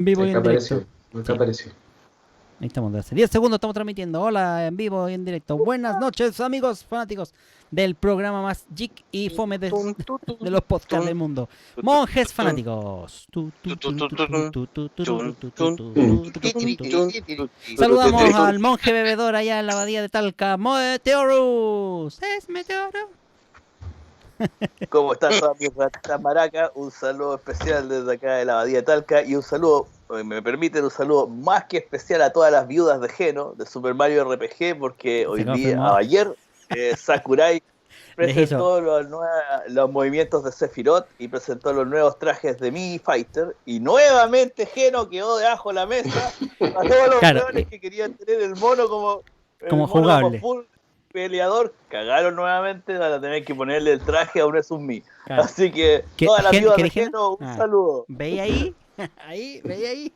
Vivo y Acá en directo. apareció, acá Sí, apareció. ahí estamos. De hace 10 segundos estamos transmitiendo. Hola, en vivo y en directo. Buenas noches, amigos fanáticos del programa más geek y fome Tun, tu, de tun, los podcasts tun, del mundo. tu, tu, tu, Monjes tun, fanáticos. tu, tu, tu, tu, tun, chun, chun, Mm. ti, ti, chun, tu, ti, tu, tu, Saludamos tun. al monje bebedor allá en la abadía de Talca, Meteorus. Es Meteoro. ¿Cómo están todas mis ratitas maracas? Un saludo especial desde acá de la Abadía de Talca y un saludo, me permiten, un saludo más que especial a todas las viudas de Geno de Super Mario RPG porque Se hoy confirmó. día, ayer, Sakurai Les hizo. presentó los movimientos de Sephiroth y presentó los nuevos trajes de Mii Fighter y nuevamente Geno quedó debajo de la mesa a todos los Claro, weones que querían tener el como mono como jugable. full peleador, cagaron nuevamente, van a tener que ponerle el traje a un Sumi. Claro. Así que ¿Qué, todas las viudas ¿qué de dijeron? Geno, un Ah, saludo. ¿veis ahí? Ahí, ¿veis ahí?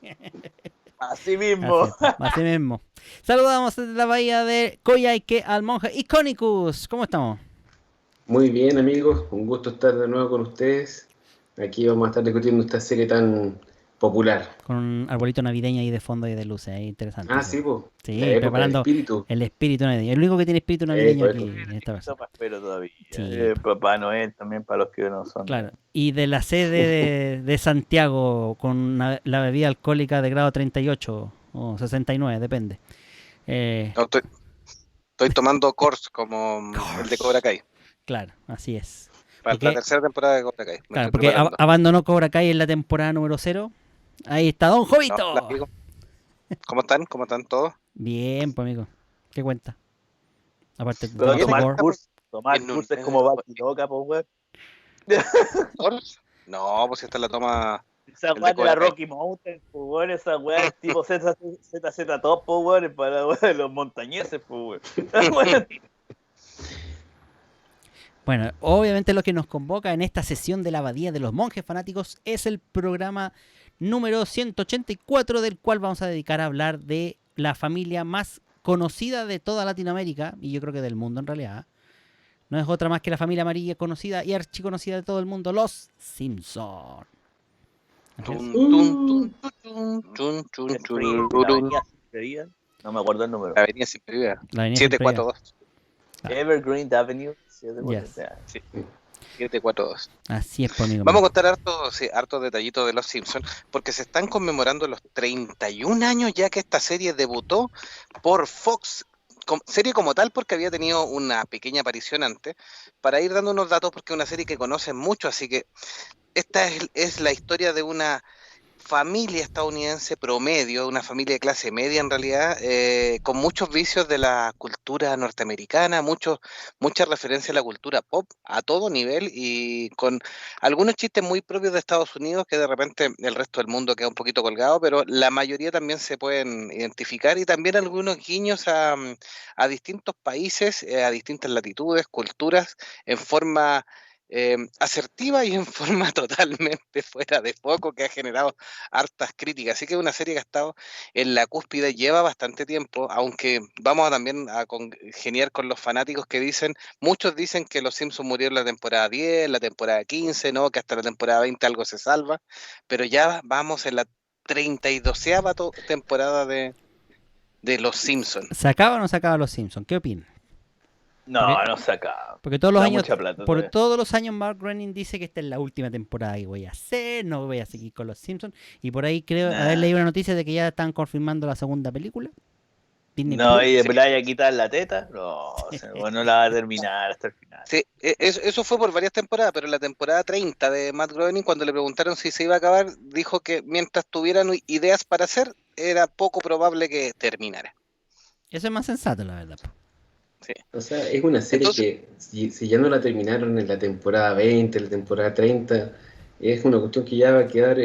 Así Así mismo. es, así mismo. Saludamos desde la bahía de Coyhaique al monje Iconicus. ¿Cómo estamos? Muy bien, amigos, un gusto estar de nuevo con ustedes. Aquí vamos a estar discutiendo esta serie tan popular. Con un arbolito navideño ahí de fondo y de luces. Ahí interesante Ah, eso. sí, pues, la Sí, época del preparando espíritu. el espíritu navideño. El único que tiene espíritu navideño aquí Eco. en esta persona. Sopa espero todavía. Sí, Papá Noel también para los que no son. claro. Y de la sede de Santiago con la bebida alcohólica de grado 38 o 69, depende. No, estoy tomando Kors como el de Cobra Kors. Kai. Claro, así es. Para la Porque, tercera temporada de Cobra Kai. Me claro, estoy porque preparando. abandonó Cobra Kai en la temporada número 0. Ahí está Don No, la Jovito. digo. ¿Cómo están? ¿Cómo están todos? Bien, pues amigo. ¿Qué cuenta? Aparte de Pero tomarse tomar gore. Kurs, tomar En Kurs es como Loca, pues, weón. ¿Kors? No, pues esta la toma Esa el weá de de la Cobra Kai. Rocky Mountain, pues weón, esa weá es tipo ZZ Top, pues weón, es para weón, los montañeses, pues weón. Bueno, obviamente lo que nos convoca en esta sesión de la Abadía de los Monjes Fanáticos es el programa número 184, del cual vamos a dedicar a hablar de la familia más conocida de toda Latinoamérica, y yo creo que del mundo en realidad. No es otra más que la familia amarilla conocida y archiconocida de todo el mundo, los Simpson. Tun, Uh, tun, tun, tun, tun, La tun, turun. avenida Siempre Vida, no me acuerdo el número. Avenida Siempre Viva. La avenida siempre iba. 742. Ah, Evergreen Avenue, yes. Sí, 742. Así es, por amigo Vamos a mío. contar hartos detallitos de Los Simpsons, porque se están conmemorando los 31 años ya que esta serie debutó por Fox, serie como tal porque había tenido una pequeña aparición antes, para ir dando unos datos porque es una serie que conocen mucho, así que esta es la historia de una familia estadounidense promedio, una familia de clase media en realidad, con muchos vicios de la cultura norteamericana, mucha referencia a la cultura pop a todo nivel y con algunos chistes muy propios de Estados Unidos que de repente el resto del mundo queda un poquito colgado, pero la mayoría también se pueden identificar y también algunos guiños a distintos países, a distintas latitudes, culturas, en forma asertiva y en forma totalmente fuera de foco que ha generado hartas críticas. Así que es una serie que ha estado en la cúspide, lleva bastante tiempo, aunque vamos también a congeniar con los fanáticos que dicen, muchos dicen que los Simpsons murieron en la temporada 10, la temporada 15, ¿no? Que hasta la temporada 20 algo se salva, pero ya vamos en la 32ª temporada de Los Simpsons. ¿Se acaba o no se acaba los Simpsons? ¿Qué opinan? Porque, No, no se acaba. porque todos los Da años, mucha plata por todavía. todos los años Mark Groening dice que esta es la última temporada que voy a hacer, no voy a seguir con los Simpsons. Y por ahí creo haber Nah. leído una noticia de que ya están confirmando la segunda película. Disney No, Plus. y Sí. después le vaya a quitar la teta. No, o sea, bueno, no la va a terminar hasta el final. Sí, eso fue por varias temporadas, pero en la temporada 30 de Matt Groening, cuando le preguntaron si se iba a acabar, dijo que mientras tuvieran ideas para hacer, era poco probable que terminara. Eso es más sensato, la verdad. Sí. o sea, es una serie Entonces, que, si ya no la terminaron en la temporada 20, la temporada 30, es una cuestión que ya va a quedar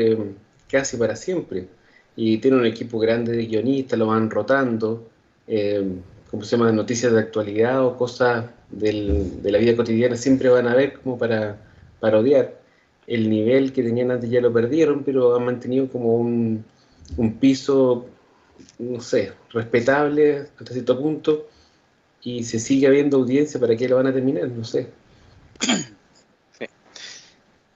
casi para siempre. Y tiene un equipo grande de guionistas, lo van rotando, como se llama, noticias de actualidad o cosas de la vida cotidiana, siempre van a ver como para parodiar. El nivel que tenían antes ya lo perdieron, pero han mantenido como un piso, no sé, respetable hasta cierto punto, y se sigue habiendo audiencia. ¿Para qué lo van a terminar? No sé. sí.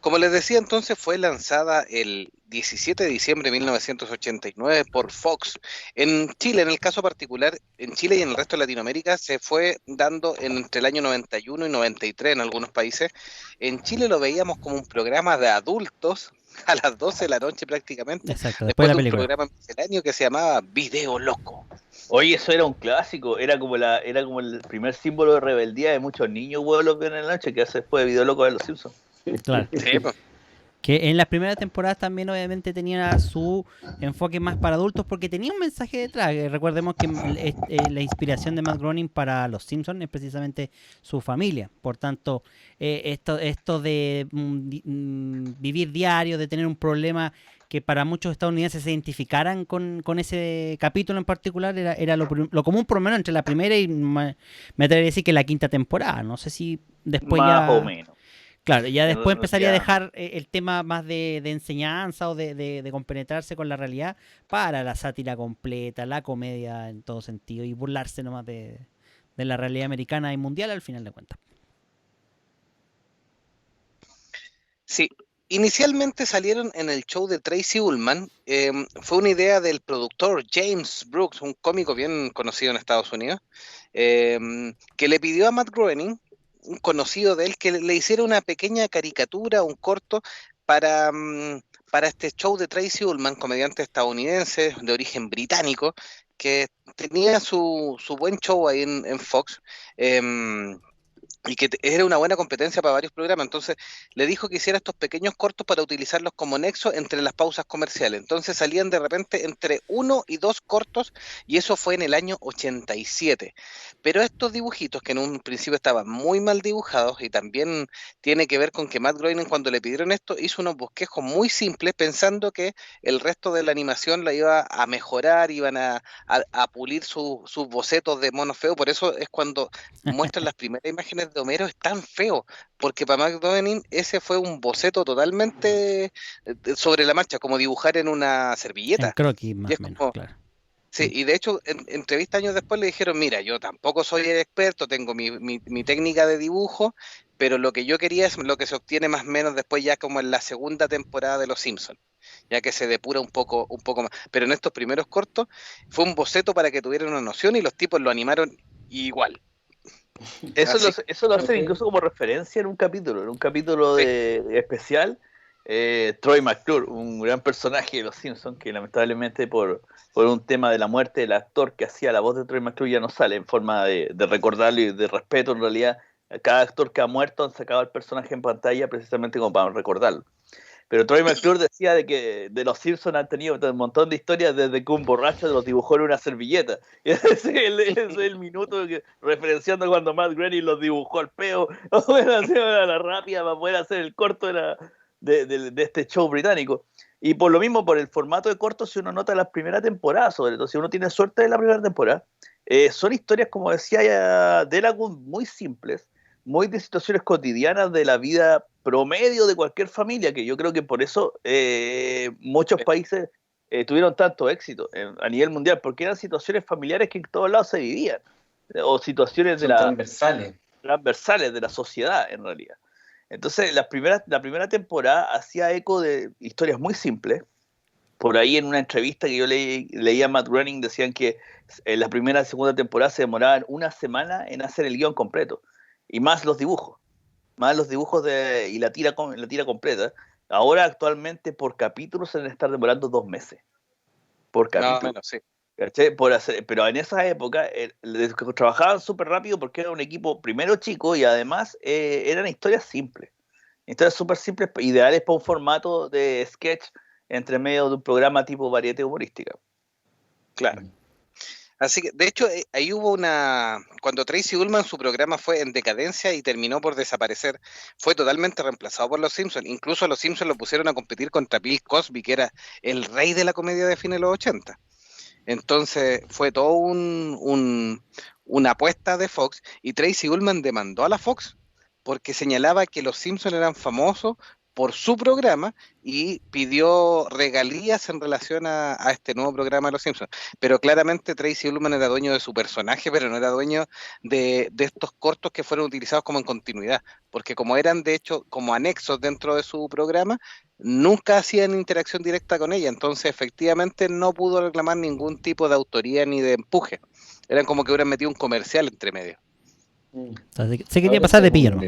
Como les decía, entonces fue lanzada el 17 de diciembre de 1989 por Fox. En Chile, en el caso particular, en Chile y en el resto de Latinoamérica se fue dando entre el año 91 y 93 en algunos países. En Chile lo veíamos como un programa de adultos a las 12 de la noche prácticamente, Exacto, después después de de la un película. programa misceláneo que se llamaba Video Loco. Oye, eso era un clásico, era como el primer símbolo de rebeldía de muchos niños, weón, los vieron en la noche, que hace después de Video Loco de los Simpsons. Claro. Sí, pues. Que en las primeras temporadas también obviamente tenía su enfoque más para adultos porque tenía un mensaje detrás. Recordemos que la inspiración de Matt Groening para Los Simpsons es precisamente su familia. Por tanto, esto de vivir diario, de tener un problema que para muchos estadounidenses se identificaran con ese capítulo en particular, era lo común por lo menos entre la primera y me atrevería a decir que la quinta temporada. No sé si después Más ya... o menos. Claro, ya después empezaría a Ya. dejar el tema más de enseñanza o de compenetrarse con la realidad para la sátira completa, la comedia en todo sentido y burlarse nomás de la realidad americana y mundial al final de cuentas. Sí, inicialmente salieron en el show de Tracy Ullman. Fue una idea del productor James Brooks, un cómico bien conocido en Estados Unidos, que le pidió a Matt Groening, un conocido de él, que le hiciera una pequeña caricatura, un corto, para este show de Tracy Ullman, comediante estadounidense de origen británico, que tenía su buen show ahí en Fox. Y que era una buena competencia para varios programas. Entonces le dijo que hiciera estos pequeños cortos para utilizarlos como nexo entre las pausas comerciales. Entonces salían de repente entre 1 y 2 cortos, y eso fue en el año 87. Pero estos dibujitos, que en un principio estaban muy mal dibujados, y también tiene que ver con que Matt Groening, cuando le pidieron esto, hizo unos bosquejos muy simples pensando que el resto de la animación la iba a mejorar, iban a pulir sus bocetos de mono feo. Por eso es cuando muestran las primeras imágenes de Homero, es tan feo, porque para Matt Groening ese fue un boceto totalmente sobre la marcha, como dibujar en una servilleta. En croquis más Y es o menos, como, claro. sí, y de hecho, en entrevista años después le dijeron, mira, yo tampoco soy el experto, tengo mi técnica de dibujo, pero lo que yo quería es lo que se obtiene más o menos después ya como en la segunda temporada de Los Simpsons, ya que se depura un poco más. Pero en estos primeros cortos fue un boceto para que tuvieran una noción, y los tipos lo animaron igual. Eso lo hacen incluso como referencia en un capítulo Sí. de especial. Troy McClure, un gran personaje de Los Simpsons, que lamentablemente por un tema de la muerte del actor que hacía la voz de Troy McClure ya no sale, en forma de recordarlo y de respeto. En realidad, cada actor que ha muerto han sacado al personaje en pantalla precisamente como para recordarlo. Pero Troy McClure decía de que de Los Simpsons han tenido un montón de historias desde que un borracho los dibujó en una servilleta. Y ese es el minuto referenciando cuando Matt Groening los dibujó al peo, o a la rápida para poder hacer el corto de este show británico. Y por lo mismo, por el formato de corto, si uno nota las primeras temporadas, sobre todo si uno tiene suerte de la primera temporada, son historias, como decía Delagun, muy simples, muy de situaciones cotidianas de la vida promedio de cualquier familia, que yo creo que por eso muchos países tuvieron tanto éxito a nivel mundial, porque eran situaciones familiares que en todos lados se vivían, o situaciones transversales de la sociedad en realidad. Entonces la primera temporada hacía eco de historias muy simples. Por ahí en una entrevista que yo leía a Matt Groening decían que en la primera y segunda temporada se demoraban una semana en hacer el guión completo, y más los dibujos y la tira completa. Ahora actualmente por capítulo se deben estar demorando 2 meses por capítulo. No, menos, sí. Pero en esa época trabajaban súper rápido porque era un equipo primero chico, y además eran historias simples, historias súper simples, ideales para un formato de sketch entre medio de un programa tipo variedad humorística. Claro. Así que, de hecho, ahí hubo cuando Tracy Ullman, su programa fue en decadencia y terminó por desaparecer, fue totalmente reemplazado por Los Simpsons. Incluso a Los Simpsons lo pusieron a competir contra Bill Cosby, que era el rey de la comedia de fines de los 80. Entonces fue todo una apuesta de Fox, y Tracy Ullman demandó a la Fox porque señalaba que Los Simpsons eran famosos por su programa y pidió regalías en relación a este nuevo programa de Los Simpsons. Pero claramente Tracy Ullman era dueño de su personaje, pero no era dueño de estos cortos que fueron utilizados como en continuidad, porque como eran de hecho como anexos dentro de su programa, nunca hacían interacción directa con ella, entonces efectivamente no pudo reclamar ningún tipo de autoría ni de empuje. Eran como que hubieran metido un comercial entre medio. O sea, se quería pasar de pillo, ¿no?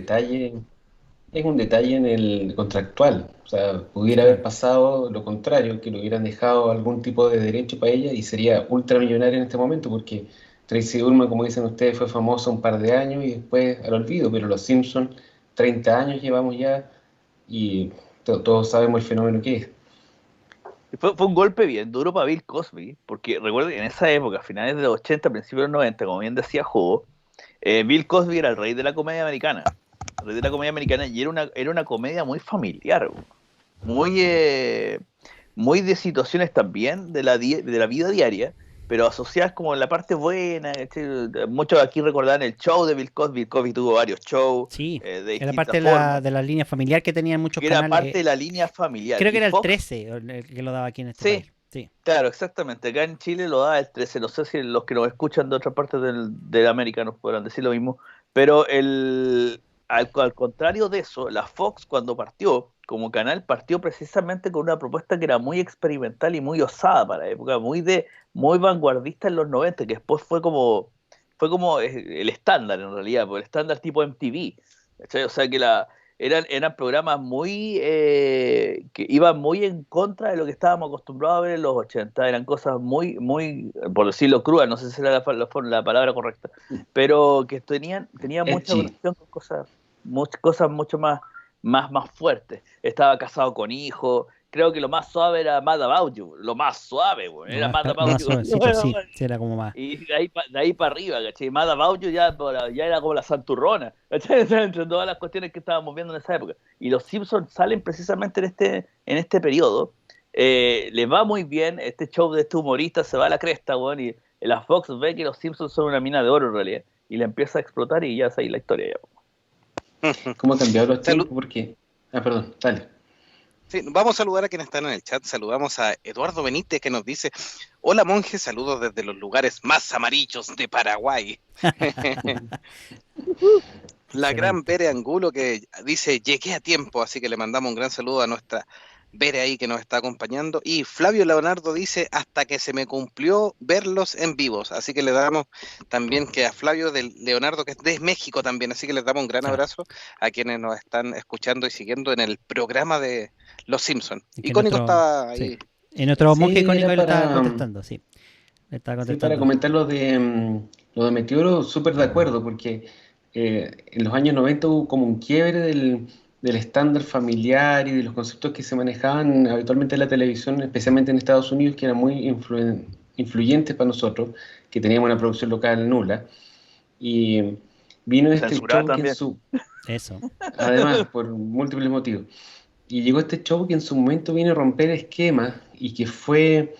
Es un detalle en el contractual, o sea, pudiera haber pasado lo contrario, que le hubieran dejado algún tipo de derecho para ella y sería ultramillonaria en este momento, porque Tracy Ullman, como dicen ustedes, fue famosa un par de años y después al olvido, pero Los Simpsons, 30 años llevamos ya y todos sabemos el fenómeno que es. Fue un golpe bien duro para Bill Cosby, porque recuerden, en esa época, a finales de los 80, principios de los 90, como bien decía Joe, Bill Cosby era el rey de la comedia americana. El rey de la comedia americana, y era una comedia muy familiar, muy de situaciones también de la vida diaria, pero asociadas como en la parte buena. Muchos aquí recordarán el show de Bill Cosby. Bill Cosby tuvo varios shows. Sí, de era parte formas, de la línea familiar que tenían muchos que era canales. parte de la línea familiar. Creo que y era Fox, el 13 el que lo daba aquí en este país. Sí, claro, exactamente. Acá en Chile lo da el 13. No sé si los que nos escuchan de otras partes de América nos podrán decir lo mismo. Pero al contrario de eso, la Fox cuando partió como canal partió precisamente con una propuesta que era muy experimental y muy osada para la época, muy vanguardista en los 90, que después fue como el estándar en realidad, el estándar tipo MTV. ¿Cachai? O sea que eran programas que iban muy en contra de lo que estábamos acostumbrados a ver en los 80. Eran cosas muy, por decirlo crudas, no sé si era la palabra correcta, pero que tenían mucha relación con cosas mucho más fuertes. Estaba casado con hijos. Creo que lo más suave era Mad About You. Lo más suave, güey. Era Mad About You. Sí, era como más. Y de ahí para arriba, ¿cachai? Mad About You ya era como la santurrona, ¿cachai? Entre todas las cuestiones que estábamos viendo en esa época. Y los Simpsons salen precisamente en este periodo. Les va muy bien. Este show de este humorista se va a la cresta, güey. Y la Fox ve que los Simpsons son una mina de oro en realidad. Y le empieza a explotar y ya ahí la historia ya. ¿Cómo ha cambiado los tiempos? Porque... perdón, dale. Sí, vamos a saludar a quienes están en el chat. Saludamos a Eduardo Benítez, que nos dice: hola monje, saludos desde los lugares más amarillos de Paraguay. La gran Bere Angulo, que dice: llegué a tiempo, así que le mandamos un gran saludo a nuestra Bere ahí que nos está acompañando. Y Flavio Leonardo dice: hasta que se me cumplió verlos en vivos. Así que le damos también que a Flavio Leonardo, que es de México también, así que les damos un gran abrazo a quienes nos están escuchando y siguiendo en el programa de Los Simpsons. Icónico estaba ahí. Sí. En otro monje icónico le estaba contestando, sí. Le estaba contestando. Sí, para comentar lo de Meteoro, súper de acuerdo, porque en los años 90 hubo como un quiebre del estándar familiar y de los conceptos que se manejaban habitualmente en la televisión, especialmente en Estados Unidos, que eran muy influyentes para nosotros, que teníamos una producción local nula. Y vino este show que en su... Eso. Además, por múltiples motivos. Y llegó este show que en su momento vino a romper esquemas y que fue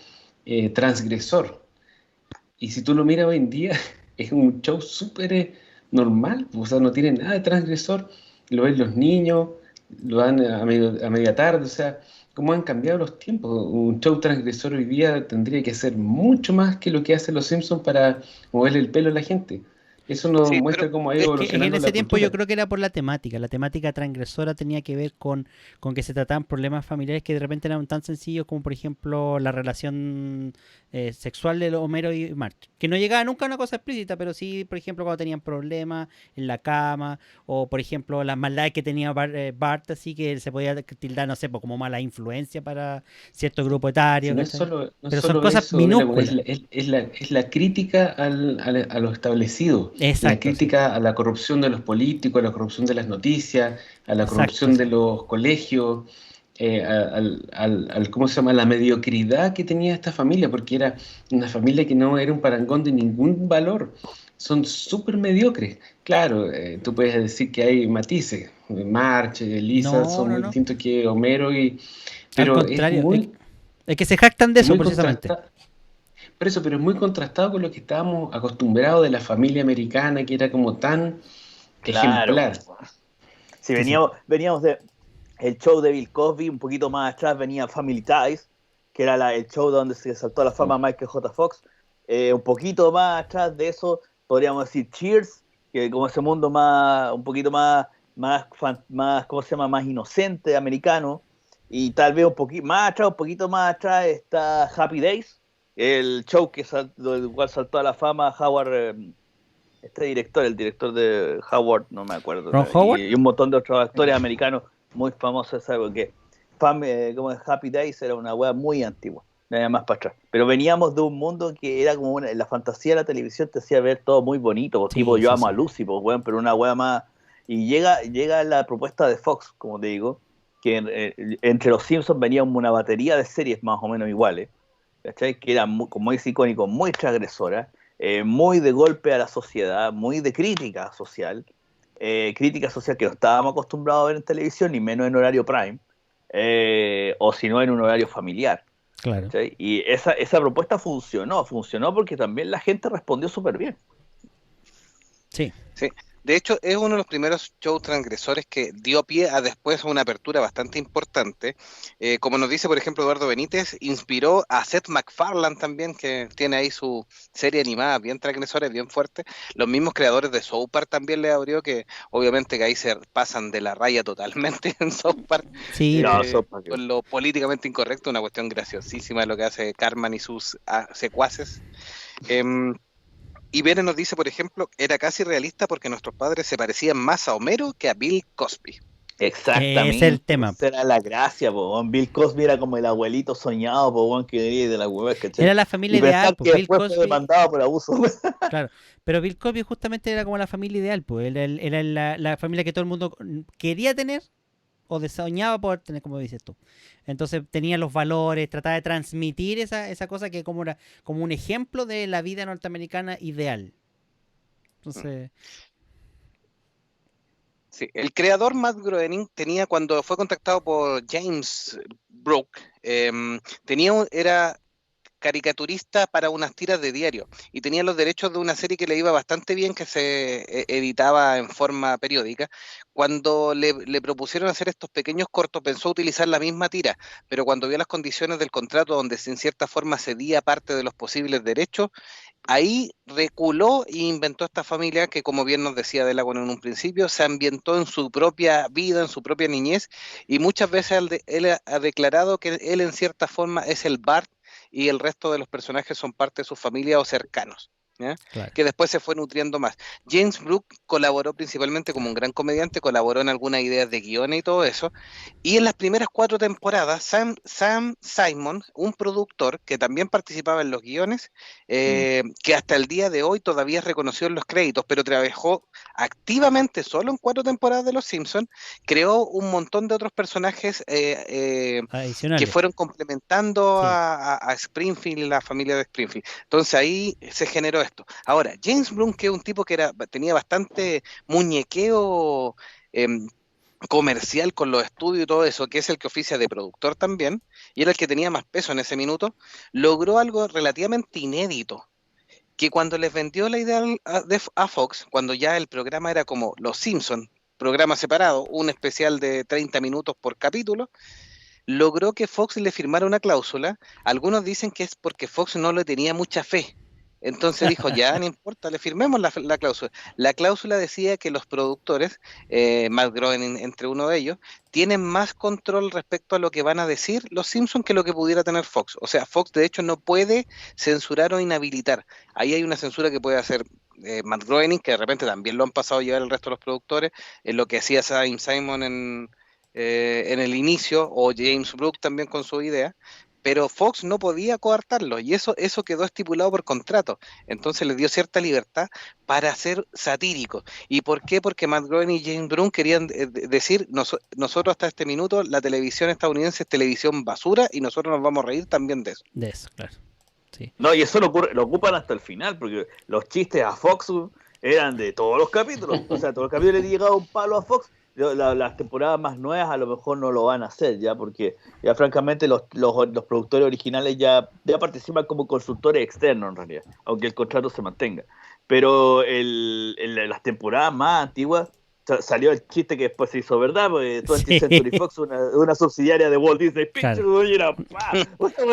transgresor. Y si tú lo miras hoy en día, es un show súper normal, o sea, no tiene nada de transgresor. Lo ven los niños, lo dan a media tarde, o sea, cómo han cambiado los tiempos. Un show transgresor hoy día tendría que hacer mucho más que lo que hacen los Simpsons para moverle el pelo a la gente. Eso nos muestra cómo ha ido evolucionando. En ese tiempo cultura. yo creo que era por la temática transgresora tenía que ver con que se trataban problemas familiares que de repente eran tan sencillos como por ejemplo la relación sexual de Homero y Marge, que no llegaba nunca a una cosa explícita, pero sí por ejemplo cuando tenían problemas en la cama, o por ejemplo las maldades que tenía Bart, así que se podía tildar, no sé, como mala influencia para cierto grupo etario. Sí, no es solo son cosas eso, minúsculas. es la crítica a lo establecido. Exacto, la crítica a la corrupción de los políticos, a la corrupción de las noticias, a la corrupción de los colegios, ¿cómo se llama? La mediocridad que tenía esta familia, porque era una familia que no era un parangón de ningún valor. Son súper mediocres. Claro, tú puedes decir que hay matices. Marge, Lisa son muy distintos que Homero, pero al contrario, es que se jactan de eso precisamente. Por eso, pero es muy contrastado con lo que estábamos acostumbrados de la familia americana, que era como tan ejemplar. Sí, veníamos el show de Bill Cosby, un poquito más atrás venía Family Ties, que era el show donde se saltó a la fama Michael J. Fox. Un poquito más atrás de eso, podríamos decir Cheers, que como ese mundo más, un poquito más, ¿cómo se llama? Más inocente, americano. Y tal vez un poquito más atrás está Happy Days, el show del cual saltó a la fama Howard, el director de Howard, no me acuerdo. ¿Ron Howard? Y un montón de otros actores americanos muy famosos, ¿sabes? Porque como Happy Days era una wea muy antigua, nada más para atrás. Pero veníamos de un mundo que era como la fantasía de la televisión te hacía ver todo muy bonito, Sí, tipo sí, Yo amo sí. a Lucy, pues, weón, pero una wea más. Y llega la propuesta de Fox, como te digo, que entre los Simpsons venía una batería de series más o menos iguales, ¿cachai? Que eran muy icónicos, muy transgresoras, muy de golpe a la sociedad, muy de crítica social que no estábamos acostumbrados a ver en televisión, ni menos en horario prime, o si no en un horario familiar. Claro. ¿Cachai? Y esa propuesta funcionó porque también la gente respondió súper bien. Sí. Sí. De hecho, es uno de los primeros shows transgresores que dio pie a después una apertura bastante importante. Como nos dice, por ejemplo, Eduardo Benítez, inspiró a Seth MacFarlane también, que tiene ahí su serie animada bien transgresora, bien fuerte. Los mismos creadores de South Park también le abrió, que obviamente que ahí se pasan de la raya totalmente en South Park. Sí, Con lo políticamente incorrecto, una cuestión graciosísima de lo que hace Cartman y sus secuaces. Y Bene nos dice, por ejemplo, era casi realista porque nuestros padres se parecían más a Homero que a Bill Cosby. Exactamente. Es el tema. Esa era la gracia, po. Bill Cosby era como el abuelito soñado, po, que venía de la hueva, ¿cachai? Era la familia Y pensar ideal, que pues Bill después fue Cosby. demandado por abuso. Claro, pero Bill Cosby justamente era como la familia ideal, pues era la familia que todo el mundo quería tener o soñaba poder tener, como dices tú. Entonces tenía los valores, trataba de transmitir esa cosa que como era como un ejemplo de la vida norteamericana ideal. Entonces, Sí, el creador Matt Groening tenía, cuando fue contactado por James Brooke, era caricaturista para unas tiras de diario y tenía los derechos de una serie que le iba bastante bien, que se editaba en forma periódica. Cuando le propusieron hacer estos pequeños cortos, pensó utilizar la misma tira, pero cuando vio las condiciones del contrato, donde en cierta forma cedía parte de los posibles derechos, ahí reculó e inventó esta familia que, como bien nos decía Delacon en un principio, se ambientó en su propia vida, en su propia niñez, y muchas veces él ha declarado que él en cierta forma es el Bart y el resto de los personajes son parte de su familia o cercanos, ¿ya? claro. Que después se fue nutriendo más. James Brooke colaboró principalmente como un gran comediante, colaboró en algunas ideas de guiones y todo eso, y en las primeras 4 temporadas, Sam Simon, un productor que también participaba en los guiones, que hasta el día de hoy todavía es reconocido en los créditos, pero trabajó activamente solo en 4 temporadas de Los Simpsons, creó un montón de otros personajes que Adicionales. fueron complementando Sí. a Springfield, la familia de Springfield. Entonces ahí se generó esto. Ahora, James Bloom, que es un tipo que tenía bastante muñequeo comercial con los estudios y todo eso, que es el que oficia de productor también, y era el que tenía más peso en ese minuto, logró algo relativamente inédito, que cuando les vendió la idea a Fox, cuando ya el programa era como Los Simpsons, programa separado, un especial de 30 minutos por capítulo, logró que Fox le firmara una cláusula. Algunos dicen que es porque Fox no le tenía mucha fe. Entonces dijo, ya no importa, le firmemos la cláusula. La cláusula decía que los productores, Matt Groening entre uno de ellos, tienen más control respecto a lo que van a decir los Simpsons que lo que pudiera tener Fox. O sea, Fox de hecho no puede censurar o inhabilitar. Ahí hay una censura que puede hacer Matt Groening, que de repente también lo han pasado a llevar el resto de los productores, en lo que hacía Simon en el inicio, o James Brooke también con su idea, pero Fox no podía coartarlo, y eso quedó estipulado por contrato. Entonces les dio cierta libertad para ser satíricos. ¿Y por qué? Porque Matt Groening y James Brooke querían decir, nosotros hasta este minuto, la televisión estadounidense es televisión basura, y nosotros nos vamos a reír también de eso. De eso, claro. Sí. No, y eso lo ocupan hasta el final, porque los chistes a Fox eran de todos los capítulos. O sea, todos los capítulos le llegaba un palo a Fox. Las temporadas más nuevas a lo mejor no lo van a hacer ya, porque ya francamente los productores originales ya participan como consultores externos en realidad, aunque el contrato se mantenga. Pero las temporadas más antiguas salió el chiste que después se hizo verdad, porque 20th Sí. Century Fox, una subsidiaria de Walt Disney Pictures, Claro. y era,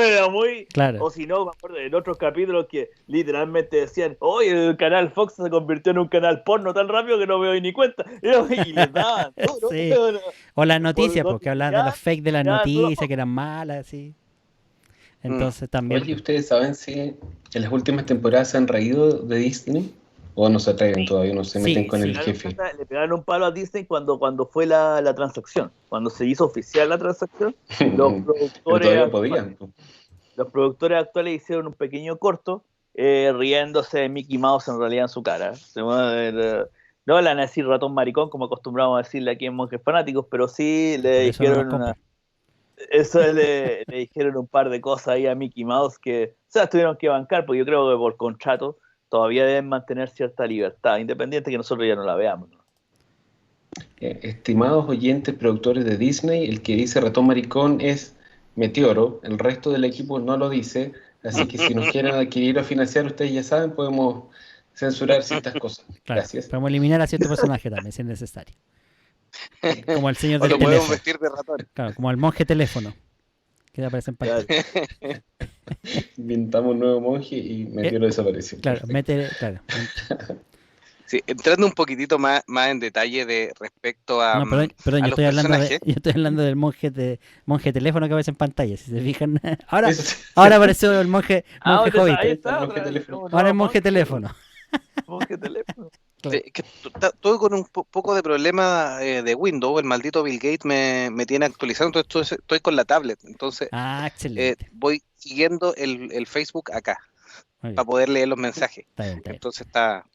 era muy... Claro. O si no, me acuerdo en otros capítulos que literalmente decían, oye, el canal Fox se convirtió en un canal porno tan rápido que no me doy ni cuenta. Y les daban duro. Sí. O las noticias, Por- porque hablaban de los fake de las ya, noticias, que eran malas, sí. Entonces también. Oye, ¿ustedes saben si en las últimas temporadas se han reído de Disney? ¿O no se atreven todavía, no se Sí, meten con sí. el jefe? Le pegaron un palo a Disney cuando fue la transacción. Cuando se hizo oficial la transacción, los Pero todavía productores podían. los productores actuales hicieron un pequeño corto riéndose de Mickey Mouse en realidad en su cara. No le van a decir ratón maricón como acostumbramos a decirle aquí en Monjes Fanáticos, pero sí le Por eso no los dijeron compran. le dijeron un par de cosas ahí a Mickey Mouse que tuvieron que bancar, porque yo creo que por contrato todavía deben mantener cierta libertad, independiente que nosotros ya no la veamos, ¿no? Estimados oyentes, productores de Disney, el que dice ratón maricón es Meteoro, el resto del equipo no lo dice, así que si nos quieren adquirir o financiar, ustedes ya saben, podemos censurar ciertas cosas. Claro, Gracias. podemos eliminar a cierto personaje también, si es necesario. Como el señor O del lo podemos teléfono. vestir de ratón. Claro, como el monje teléfono. Que aparece en pantalla. Inventamos un nuevo monje y Meteoro desapareció. Claro, Perfecto. claro. Sí, entrando un poquitito más en detalle respecto a, No, perdón, a yo los personajes. yo estoy hablando del monje teléfono que aparece en pantalla, si se fijan. Ahora, Eso- ahora apareció el monje Ahí hobbit. está, el monje teléfono. Ahora el monje teléfono. Monje teléfono. Claro. Que estoy con un poco de problema de Windows, el maldito Bill Gates me tiene actualizando, entonces estoy con la tablet, entonces Ah, excelente. voy siguiendo el Facebook acá Muy bien. para poder leer los mensajes, Está bien. entonces está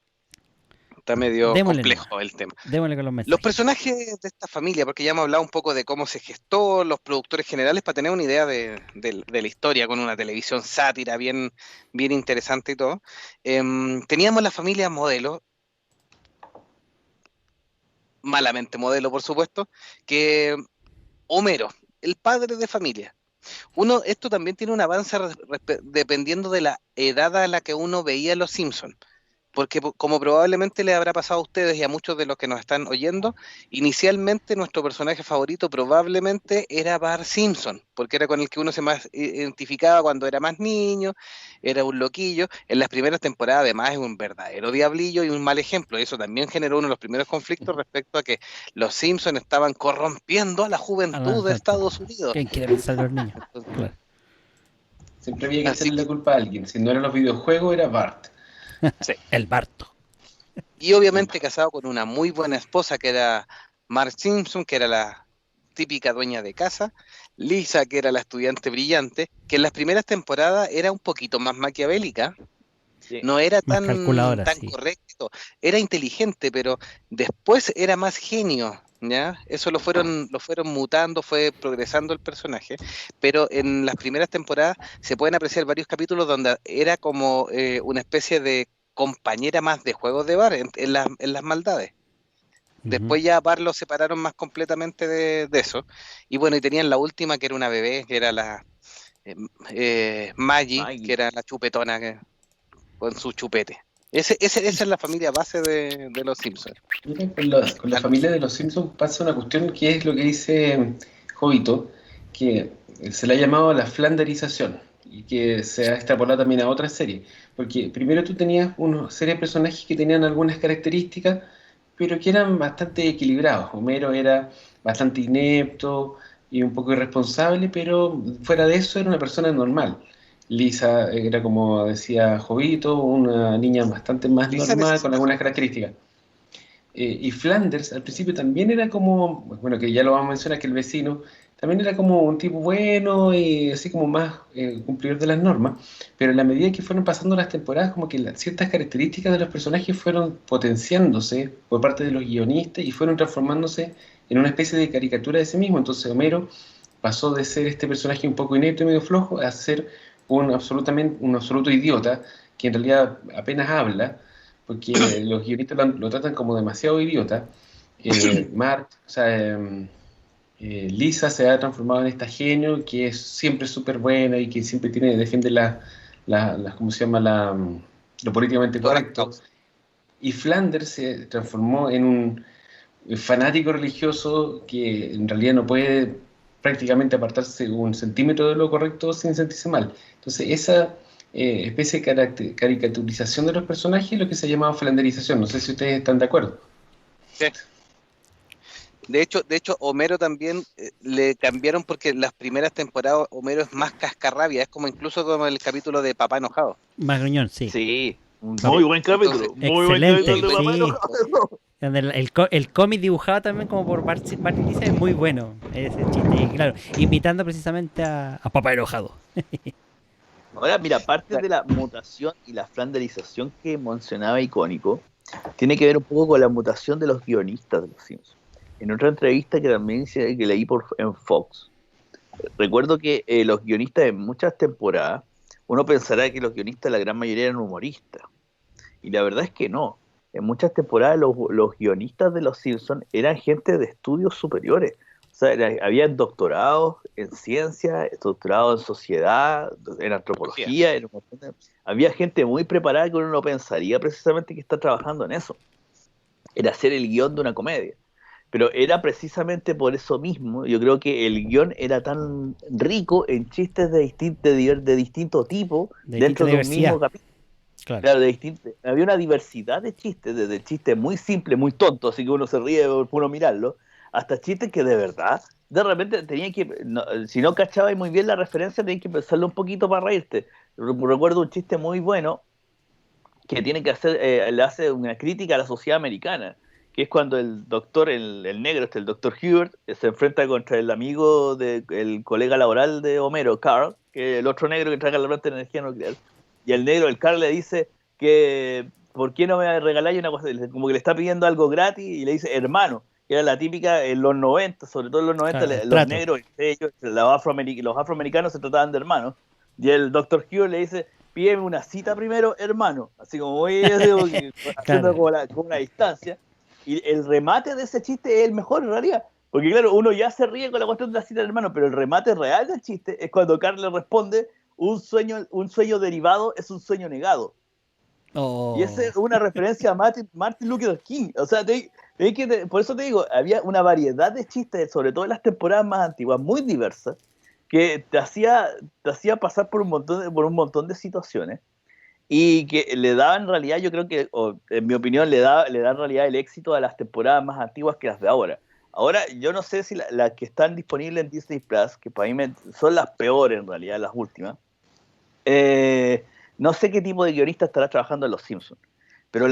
medio Démosle complejo nomás. el tema. Démosle con los mensajes. Los personajes de esta familia, porque ya hemos hablado un poco de cómo se gestó, los productores generales, para tener una idea de la historia con una televisión sátira bien interesante y todo. Teníamos la familia Modelo, malamente Modelo por supuesto, que Homero, el padre de familia. Esto también tiene un avance dependiendo de la edad a la que uno veía Los Simpsons. Porque como probablemente le habrá pasado a ustedes y a muchos de los que nos están oyendo, inicialmente nuestro personaje favorito probablemente era Bart Simpson, porque era con el que uno se más identificaba cuando era más niño, era un loquillo. En las primeras temporadas además es un verdadero diablillo y un mal ejemplo. Eso también generó uno de los primeros conflictos respecto a que los Simpsons estaban corrompiendo a la juventud de Estados Unidos. ¿Quién quiere pensar en los niños? Claro. Siempre había que Así echarle la culpa a alguien. Si no eran los videojuegos, era Bart. Sí. El Barto. Y obviamente casado con una muy buena esposa que era Marge Simpson, que era la típica dueña de casa, Lisa, que era la estudiante brillante, que en las primeras temporadas era un poquito más maquiavélica, Sí. no era Más tan calculadora, sí. correcto, era inteligente, pero después era más genio, ¿ya? Eso lo fueron mutando, fue progresando el personaje, pero en las primeras temporadas se pueden apreciar varios capítulos donde era como una especie de compañera más de juegos de bar en las maldades. Después ya a Bart lo separaron más completamente de eso. Y bueno, y tenían la última que era una bebé, que era la Maggie, que era la chupetona con su chupete. Esa es la familia base de los Simpsons. Mira, con la familia de los Simpsons pasa una cuestión que es lo que dice Jovito, que se le ha llamado la flanderización y que se ha extrapolado también a otras series. Porque primero tú tenías una serie de personajes que tenían algunas características, pero que eran bastante equilibrados. Homero era bastante inepto y un poco irresponsable, pero fuera de eso era una persona normal. Lisa era, como decía Jovito, una niña bastante más Lisa normal, con algunas características. Y Flanders al principio también era como, bueno, que ya lo vamos a mencionar, que el vecino también era como un tipo bueno y así como más cumplidor de las normas, pero a la medida que fueron pasando las temporadas, como que ciertas características de los personajes fueron potenciándose por parte de los guionistas y fueron transformándose en una especie de caricatura de sí mismo. Entonces Homero pasó de ser este personaje un poco inepto y medio flojo a ser un absoluto idiota, que en realidad apenas habla, porque los guionistas lo tratan como demasiado idiota. Lisa se ha transformado en esta genio que es siempre súper buena y que siempre defiende ¿cómo se llama? Lo políticamente correcto. Y Flanders se transformó en fanático religioso que en realidad no puede prácticamente apartarse un centímetro de lo correcto sin sentirse mal. Entonces, esa especie de caricaturización de los personajes es lo que se ha llamado flanderización. No sé si ustedes están de acuerdo. Sí. De hecho, Homero también le cambiaron porque las primeras temporadas Homero es más cascarrabia, es como incluso como el capítulo de Papá Enojado. Más gruñón, sí. Sí, muy buen capítulo. Entonces, muy buen excelente, capítulo de Papá sí. Enojado. Donde el cómic dibujado también como por Bart Simpson es muy bueno. Ese chiste, y claro, imitando precisamente a Papá Enojado. Ahora, mira, parte de la mutación y la flanderización que mencionaba Icónico, tiene que ver un poco con la mutación de los guionistas de Los Simpsons. En otra entrevista que también que leí en Fox, recuerdo que los guionistas en muchas temporadas, uno pensará que los guionistas la gran mayoría eran humoristas, y la verdad es que no. En muchas temporadas los guionistas de Los Simpsons eran gente de estudios superiores. O sea, habían doctorados en ciencia, doctorados en sociedad, en antropología. Había gente muy preparada que uno no pensaría precisamente que está trabajando en eso. Era hacer el guión de una comedia. Pero era precisamente por eso mismo, yo creo que el guión era tan rico en chistes de distinto tipo dentro de un mismo capítulo. Claro, había una diversidad de chistes, desde chistes muy simples, muy tontos, así que uno se ríe por uno mirarlo, hasta chistes que de verdad, de repente tenían que, si no cachabas muy bien la referencia, tenías que pensarlo un poquito para reírte. Recuerdo un chiste muy bueno que tiene que hacer, le hace una crítica a la sociedad americana, que es cuando el doctor, el negro, el doctor Hubert, se enfrenta contra el amigo del colega laboral de Homero, Carl, que es el otro negro que trae la planta de energía nuclear. Y el negro, el Carl, le dice que ¿por qué no me regaláis una cosa? Como que le está pidiendo algo gratis y le dice hermano, que era la típica en los 90, sobre todo en los 90, claro, los negros, ellos, los afroamericanos se trataban de hermanos. Y el doctor Hugh le dice, pídeme una cita primero, hermano. Así como voy haciendo como una distancia. Y el remate de ese chiste es el mejor en realidad. Porque claro, uno ya se ríe con la cuestión de la cita del hermano, pero el remate real del chiste es cuando Carl le responde, un sueño derivado es un sueño negado. Oh. Y esa es una referencia a Martin Luther King. O sea, por eso te digo, había una variedad de chistes, sobre todo en las temporadas más antiguas, muy diversas, que te hacía pasar por un montón de situaciones y que le daban en realidad, yo creo que, en mi opinión, le da en realidad el éxito a las temporadas más antiguas que las de ahora. Ahora, yo no sé si las que están disponibles en Disney Plus, que para mí son las peores en realidad, las últimas, no sé qué tipo de guionista estará trabajando en Los Simpsons, pero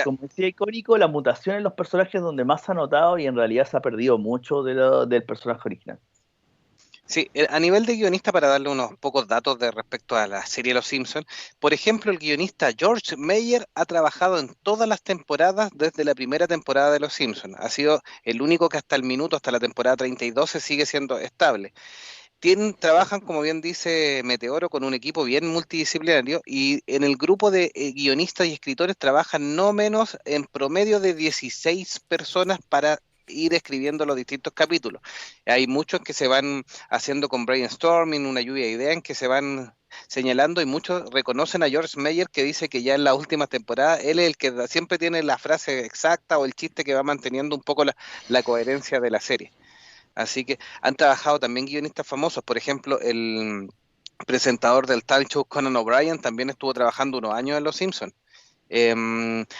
como decía Icónico, la mutación en los personajes es donde más se ha notado y en realidad se ha perdido mucho del personaje original. Sí, a nivel de guionista, para darle unos pocos datos respecto a la serie Los Simpsons, por ejemplo, el guionista George Meyer ha trabajado en todas las temporadas desde la primera temporada de Los Simpsons. Ha sido el único que hasta la temporada 32 se sigue siendo estable. Trabajan, como bien dice Meteoro, con un equipo bien multidisciplinario y en el grupo de guionistas y escritores trabajan no menos en promedio de 16 personas para ir escribiendo los distintos capítulos. Hay muchos que se van haciendo con brainstorming, una lluvia de ideas en que se van señalando y muchos reconocen a George Meyer, que dice que ya en las últimas temporadas él es el que siempre tiene la frase exacta o el chiste que va manteniendo un poco la coherencia de la serie. Así que han trabajado también guionistas famosos, por ejemplo, el presentador del talk show Conan O'Brien también estuvo trabajando unos años en Los Simpsons.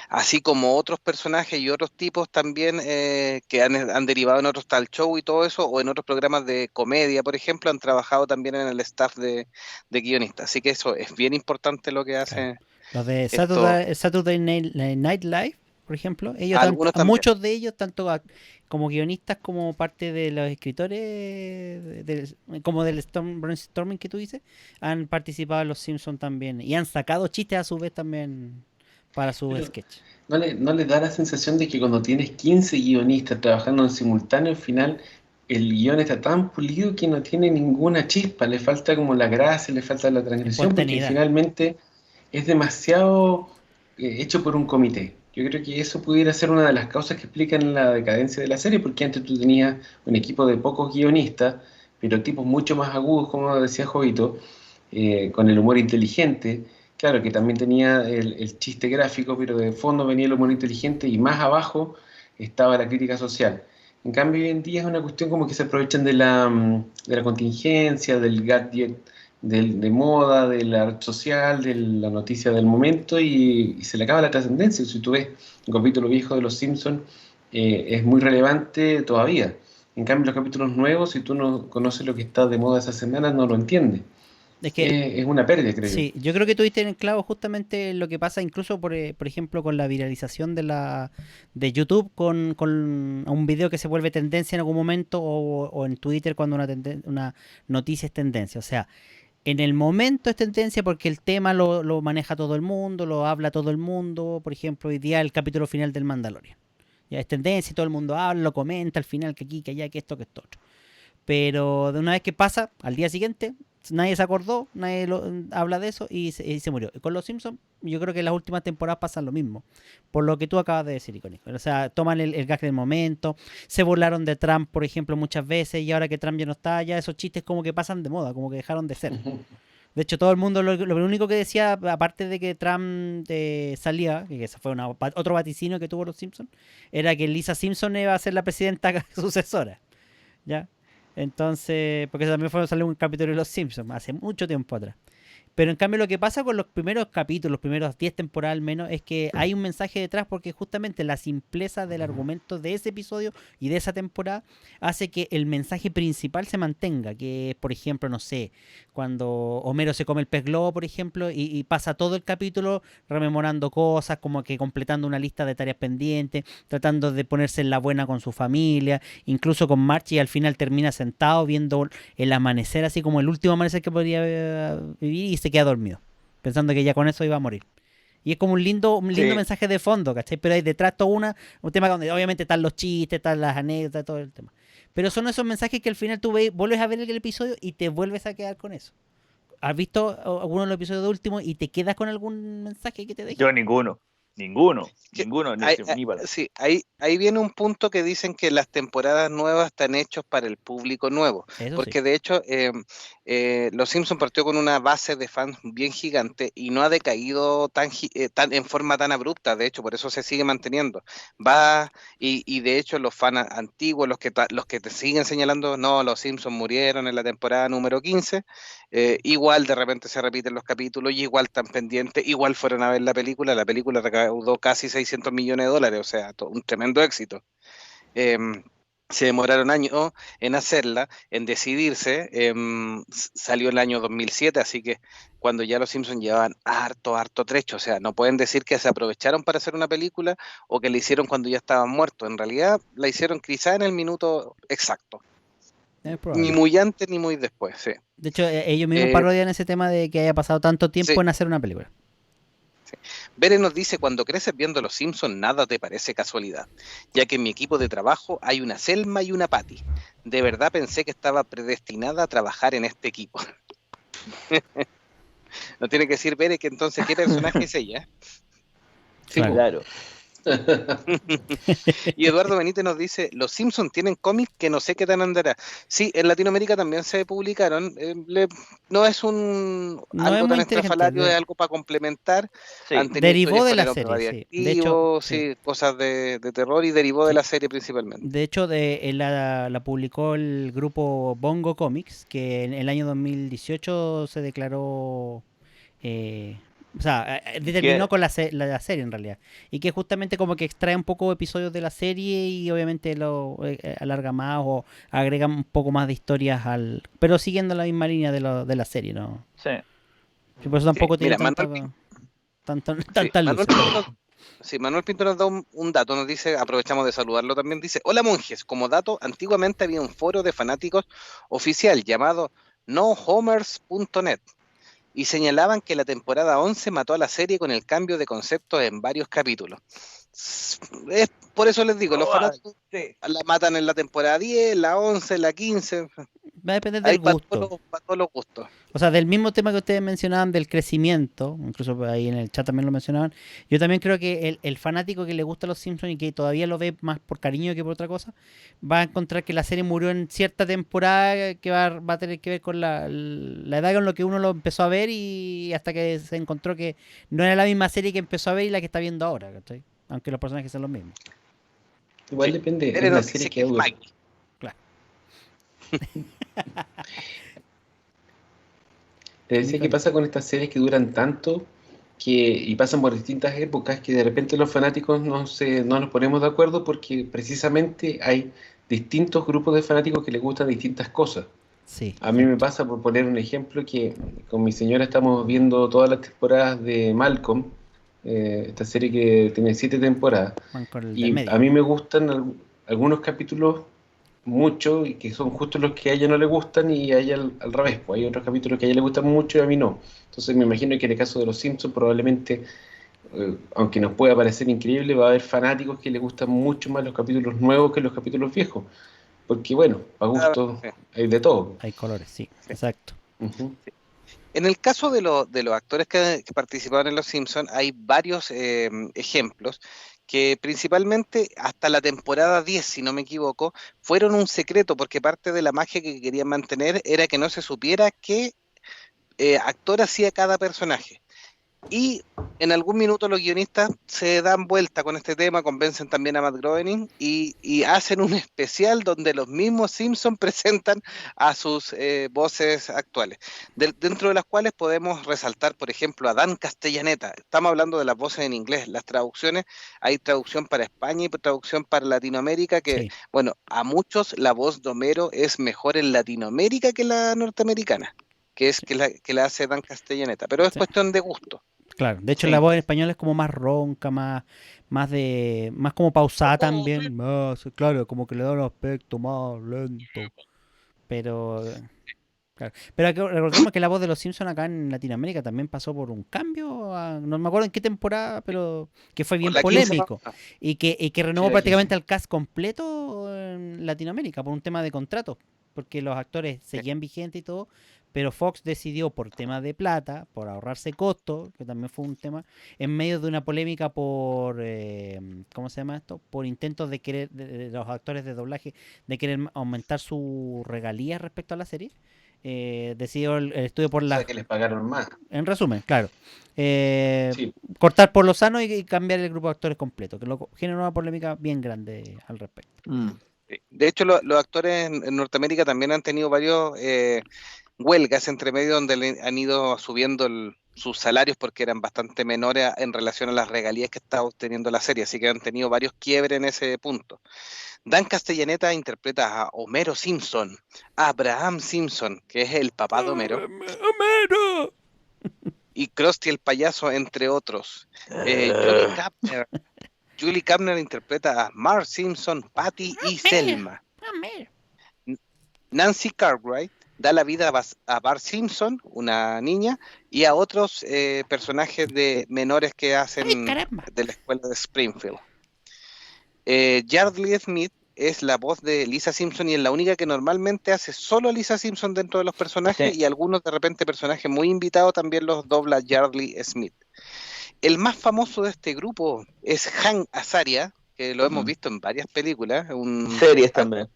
Así como otros personajes y otros tipos también que han derivado en otros talk show y todo eso, o en otros programas de comedia, por ejemplo, han trabajado también en el staff de guionistas. Así que eso es bien importante lo que hace. Los de Saturday Night Live, por ejemplo, muchos de ellos, tanto como guionistas como parte de los escritores, como del brainstorming que tú dices, han participado en Los Simpsons también y han sacado chistes a su vez también para su sketch. ¿No le da la sensación de que cuando tienes 15 guionistas trabajando en simultáneo, al final el guión está tan pulido que no tiene ninguna chispa? Le falta como la gracia, le falta la transgresión, porque finalmente es demasiado hecho por un comité. Yo creo que eso pudiera ser una de las causas que explican la decadencia de la serie, porque antes tú tenías un equipo de pocos guionistas, pero tipos mucho más agudos, como decía Jovito, con el humor inteligente. Claro, que también tenía el chiste gráfico, pero de fondo venía el humor inteligente y más abajo estaba la crítica social. En cambio, hoy en día es una cuestión como que se aprovechan de la contingencia, del gadget de moda, de la red social, de la noticia del momento y se le acaba la trascendencia. Si tú ves un capítulo viejo de Los Simpsons, es muy relevante todavía. En cambio, los capítulos nuevos, si tú no conoces lo que está de moda esa semana, no lo entiendes. Es que Es una pérdida, creo yo. sí, yo creo que tuviste en el clavo justamente lo que pasa incluso por ejemplo con la viralización de YouTube con un video que se vuelve tendencia en algún momento o en Twitter cuando una noticia es tendencia. O sea, en el momento es tendencia porque el tema lo maneja todo el mundo, lo habla todo el mundo. Por ejemplo, hoy día el capítulo final del Mandalorian. Ya es tendencia y todo el mundo habla, lo comenta al final, que aquí, que allá, que esto, que esto otro. Pero de una vez que pasa, al día siguiente, nadie se acordó, habla de eso y se murió. Con los Simpsons, yo creo que en las últimas temporadas pasan lo mismo. Por lo que tú acabas de decir, Icónico. O sea, toman el gag del momento. Se burlaron de Trump, por ejemplo, muchas veces. Y ahora que Trump ya no está, ya esos chistes como que pasan de moda, como que dejaron de ser. De hecho, todo el mundo lo único que decía, aparte de que Trump salía, que ese fue otro vaticino que tuvo los Simpsons, era que Lisa Simpson iba a ser la presidenta sucesora. ¿Ya? Entonces, porque eso también salió un capítulo de Los Simpsons, hace mucho tiempo atrás. Pero en cambio lo que pasa con los primeros capítulos, los primeros 10 temporadas al menos, es que hay un mensaje detrás porque justamente la simpleza del argumento de ese episodio y de esa temporada hace que el mensaje principal se mantenga, que es, por ejemplo, no sé, cuando Homero se come el pez globo, por ejemplo, y pasa todo el capítulo rememorando cosas, como que completando una lista de tareas pendientes, tratando de ponerse en la buena con su familia, incluso con Marge y al final termina sentado viendo el amanecer, así como el último amanecer que podría vivir y se queda dormido, pensando que ya con eso iba a morir. Y es como un lindo Sí. mensaje de fondo, ¿cachai? Pero hay detrás todo un tema donde obviamente están los chistes, están las anécdotas, todo el tema. Pero son esos mensajes que al final tú vuelves a ver el episodio y te vuelves a quedar con eso. ¿Has visto alguno de los episodios de último y te quedas con algún mensaje que te deje? Yo ninguno, Que- ni para. sí, ahí viene un punto que dicen que las temporadas nuevas están hechos para el público nuevo, Eso sí. porque de hecho Los Simpson partió con una base de fans bien gigante y no ha decaído en forma tan abrupta, de hecho, por eso se sigue manteniendo. Y de hecho los fans antiguos, los que te siguen señalando, no, Los Simpson murieron en la temporada número 15, igual de repente se repiten los capítulos y igual están pendientes, igual fueron a ver la película recaudó casi $600 millones, o sea, un tremendo éxito. Eh, Se demoraron años en hacerla, en decidirse, salió el año 2007, así que cuando ya los Simpsons llevaban harto trecho, o sea, no pueden decir que se aprovecharon para hacer una película o que la hicieron cuando ya estaban muertos, en realidad la hicieron quizá en el minuto exacto, Es ni probable. muy antes ni muy después, sí. De hecho, ellos mismos Eh, parodian ese tema de que haya pasado tanto tiempo sí. en hacer una película. Bere nos dice, cuando creces viendo Los Simpsons, nada te parece casualidad, ya que en mi equipo de trabajo hay una Selma y una Patty. De verdad pensé que estaba predestinada a trabajar en este equipo. No tiene que decir Bere que entonces qué personaje es ella. Sí, Claro. Claro. Y Eduardo Benítez nos dice, Los Simpsons tienen cómics que no sé qué tan andará. Sí, en Latinoamérica también se publicaron. No es No es algo muy tan inteligente. estrafalario, es algo para complementar. Sí. Han tenido Derivó historias de con la el hombre serie, sí. De hecho, radioactivo, sí, cosas de terror y derivó de sí. la serie principalmente. De hecho, la publicó el grupo Bongo Comics, que en el año 2018 se declaró, o sea, determinó Que, con la serie en realidad. Y que justamente como que extrae un poco episodios de la serie y obviamente lo alarga más o agrega un poco más de historias pero siguiendo la misma línea de la serie, ¿no? sí. Y por eso Sí, tampoco tiene mira, sí, tanta luz. Manuel Pinto nos da un dato, nos dice, aprovechamos de saludarlo también, dice, hola monjes, como dato, antiguamente había un foro de fanáticos oficial llamado nohomers.net y señalaban que la temporada 11 mató a la serie con el cambio de concepto en varios capítulos. Es, por eso les digo, los fanáticos Sí. la matan en la temporada 10, la 11, la 15, Va a depender del hay para gusto. todos los gustos. O sea, del mismo tema que ustedes mencionaban del crecimiento, incluso ahí en el chat también lo mencionaban, yo también creo que el fanático que le gusta Los Simpsons y que todavía lo ve más por cariño que por otra cosa, va a encontrar que la serie murió en cierta temporada que va a tener que ver con la edad con lo que uno lo empezó a ver y hasta que se encontró que no era la misma serie que empezó a ver y la que está viendo ahora, ¿cachai? Aunque los personajes son los mismos. Igual Sí. depende, es Tere una nos serie dice que que es dura. Maggie. Claro. Te decía que pasa con estas series que duran tanto y pasan por distintas épocas que de repente los fanáticos no nos ponemos de acuerdo porque precisamente hay distintos grupos de fanáticos que les gustan distintas cosas. Sí, A mí me exacto. pasa, por poner un ejemplo, que con mi señora estamos viendo todas las temporadas de Malcolm, esta serie que tiene 7 temporadas, Van con el del y a medio. mí me gustan algunos capítulos mucho y que son justo los que a ella no le gustan y a ella al revés, pues hay otros capítulos que a ella le gustan mucho y a mí no. Entonces me imagino que en el caso de los Simpsons probablemente, aunque nos pueda parecer increíble, va a haber fanáticos que les gustan mucho más los capítulos nuevos que los capítulos viejos, porque bueno, a Ah, gusto sí, hay de todo. Hay colores, sí, sí, exacto. Ujú. sí. En el caso de los actores que participaron en Los Simpsons, hay varios ejemplos que principalmente hasta la temporada 10, si no me equivoco, fueron un secreto porque parte de la magia que querían mantener era que no se supiera qué actor hacía cada personaje. Y en algún minuto los guionistas se dan vuelta con este tema, convencen también a Matt Groening y hacen un especial donde los mismos Simpsons presentan a sus voces actuales, dentro de las cuales podemos resaltar, por ejemplo, a Dan Castellaneta. Estamos hablando de las voces en inglés, las traducciones, hay traducción para España y traducción para Latinoamérica, que, Sí, bueno, a muchos la voz de Homero es mejor en Latinoamérica que la norteamericana, que es que la hace Dan Castellaneta, pero es sí, cuestión de gusto. claro. De hecho, la Sí. voz en español es como más ronca, más como pausada también. Más, claro, como que le da un aspecto más lento. Pero, claro. Pero recordemos que la voz de los Simpsons acá en Latinoamérica también pasó por un cambio. No me acuerdo en qué temporada, pero que fue Por bien la 15 más. polémico. Y que Sí, renovó aquí prácticamente sí. al cast completo en Latinoamérica por un tema de contrato. Porque los actores Sí. seguían vigentes y todo. Pero Fox decidió por temas de plata, por ahorrarse costos, que también fue un tema, en medio de una polémica por, ¿cómo se llama esto? Por intentos de querer, de los actores de doblaje, de querer aumentar su regalía respecto a la serie. Decidió el estudio por O sea las... que les pagaron más. En resumen, claro. eh, Sí. cortar por lo sano y cambiar el grupo de actores completo, que lo generó una polémica bien grande al respecto. Sí. De hecho, los actores en Norteamérica también han tenido varios huelgas entre medio donde han ido subiendo sus salarios porque eran bastante menores en relación a las regalías que estaba obteniendo la serie, así que han tenido varios quiebres en ese punto. Dan Castellaneta interpreta a Homero Simpson, a Abraham Simpson, que es el papá de Homero, ¡Homero! y Krusty el payaso, entre otros. Julie Kapner. Julie Kapner interpreta a Marge Simpson, Patty y ¡Homero! Selma. ¡Homero! Nancy Cartwright da la vida a Bart Simpson, una niña, y a otros personajes menores que ¡Ay, hacen caramba! de la escuela de Springfield. Yardley Smith es la voz de Lisa Simpson y es la única que normalmente hace solo a Lisa Simpson dentro de los personajes Sí. y algunos de repente personajes muy invitados también los dobla Yardley Smith. El más famoso de este grupo es Hank Azaria, que lo hemos visto en varias películas, un Series actor también.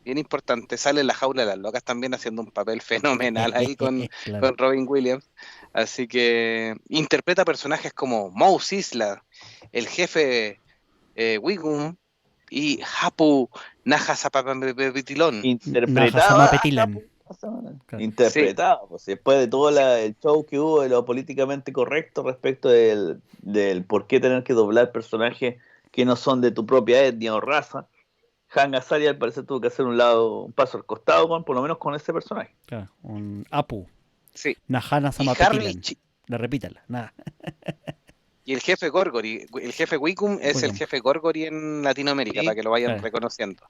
bien importante, sale en La Jaula de las Locas también haciendo un papel fenomenal ahí Claro. con Robin Williams, así que interpreta personajes como Mouse Isla, el jefe Wiggum y Hapu Najasapapetilón. Interpretaba. Najasama Claro. Sí, Interpretado, pues, después de todo el show que hubo de lo políticamente correcto respecto del por qué tener que doblar personajes que no son de tu propia etnia o raza, Han Azaria al parecer tuvo que hacer un paso al costado por lo menos con ese personaje. Claro, un Apu. sí. Nahana Y Harry Samapetilan. Repítala, nada. y el jefe Gorgory, el jefe Wickham es el Wickham. jefe Gorgory en Latinoamérica, Sí. para que lo vayan Claro. reconociendo.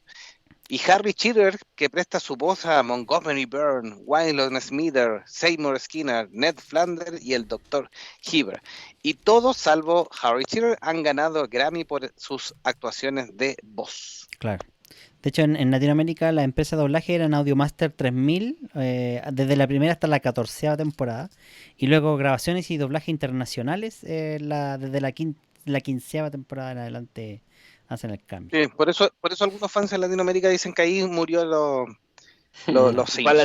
Y Harry Shearer, que presta su voz a Montgomery Byrne, Waylon Smither, Seymour Skinner, Ned Flanders y el Dr. Heber. Y todos, salvo Harry Shearer, han ganado Grammy por sus actuaciones de voz. Claro. De hecho, en Latinoamérica la empresa de doblaje era en Audiomaster 3000, desde la primera hasta la 14ª temporada. Y luego grabaciones y doblaje internacionales, desde la 15ª temporada en adelante hacen el cambio. Sí, por eso algunos fans en Latinoamérica dicen que ahí murió los Para Simpsons.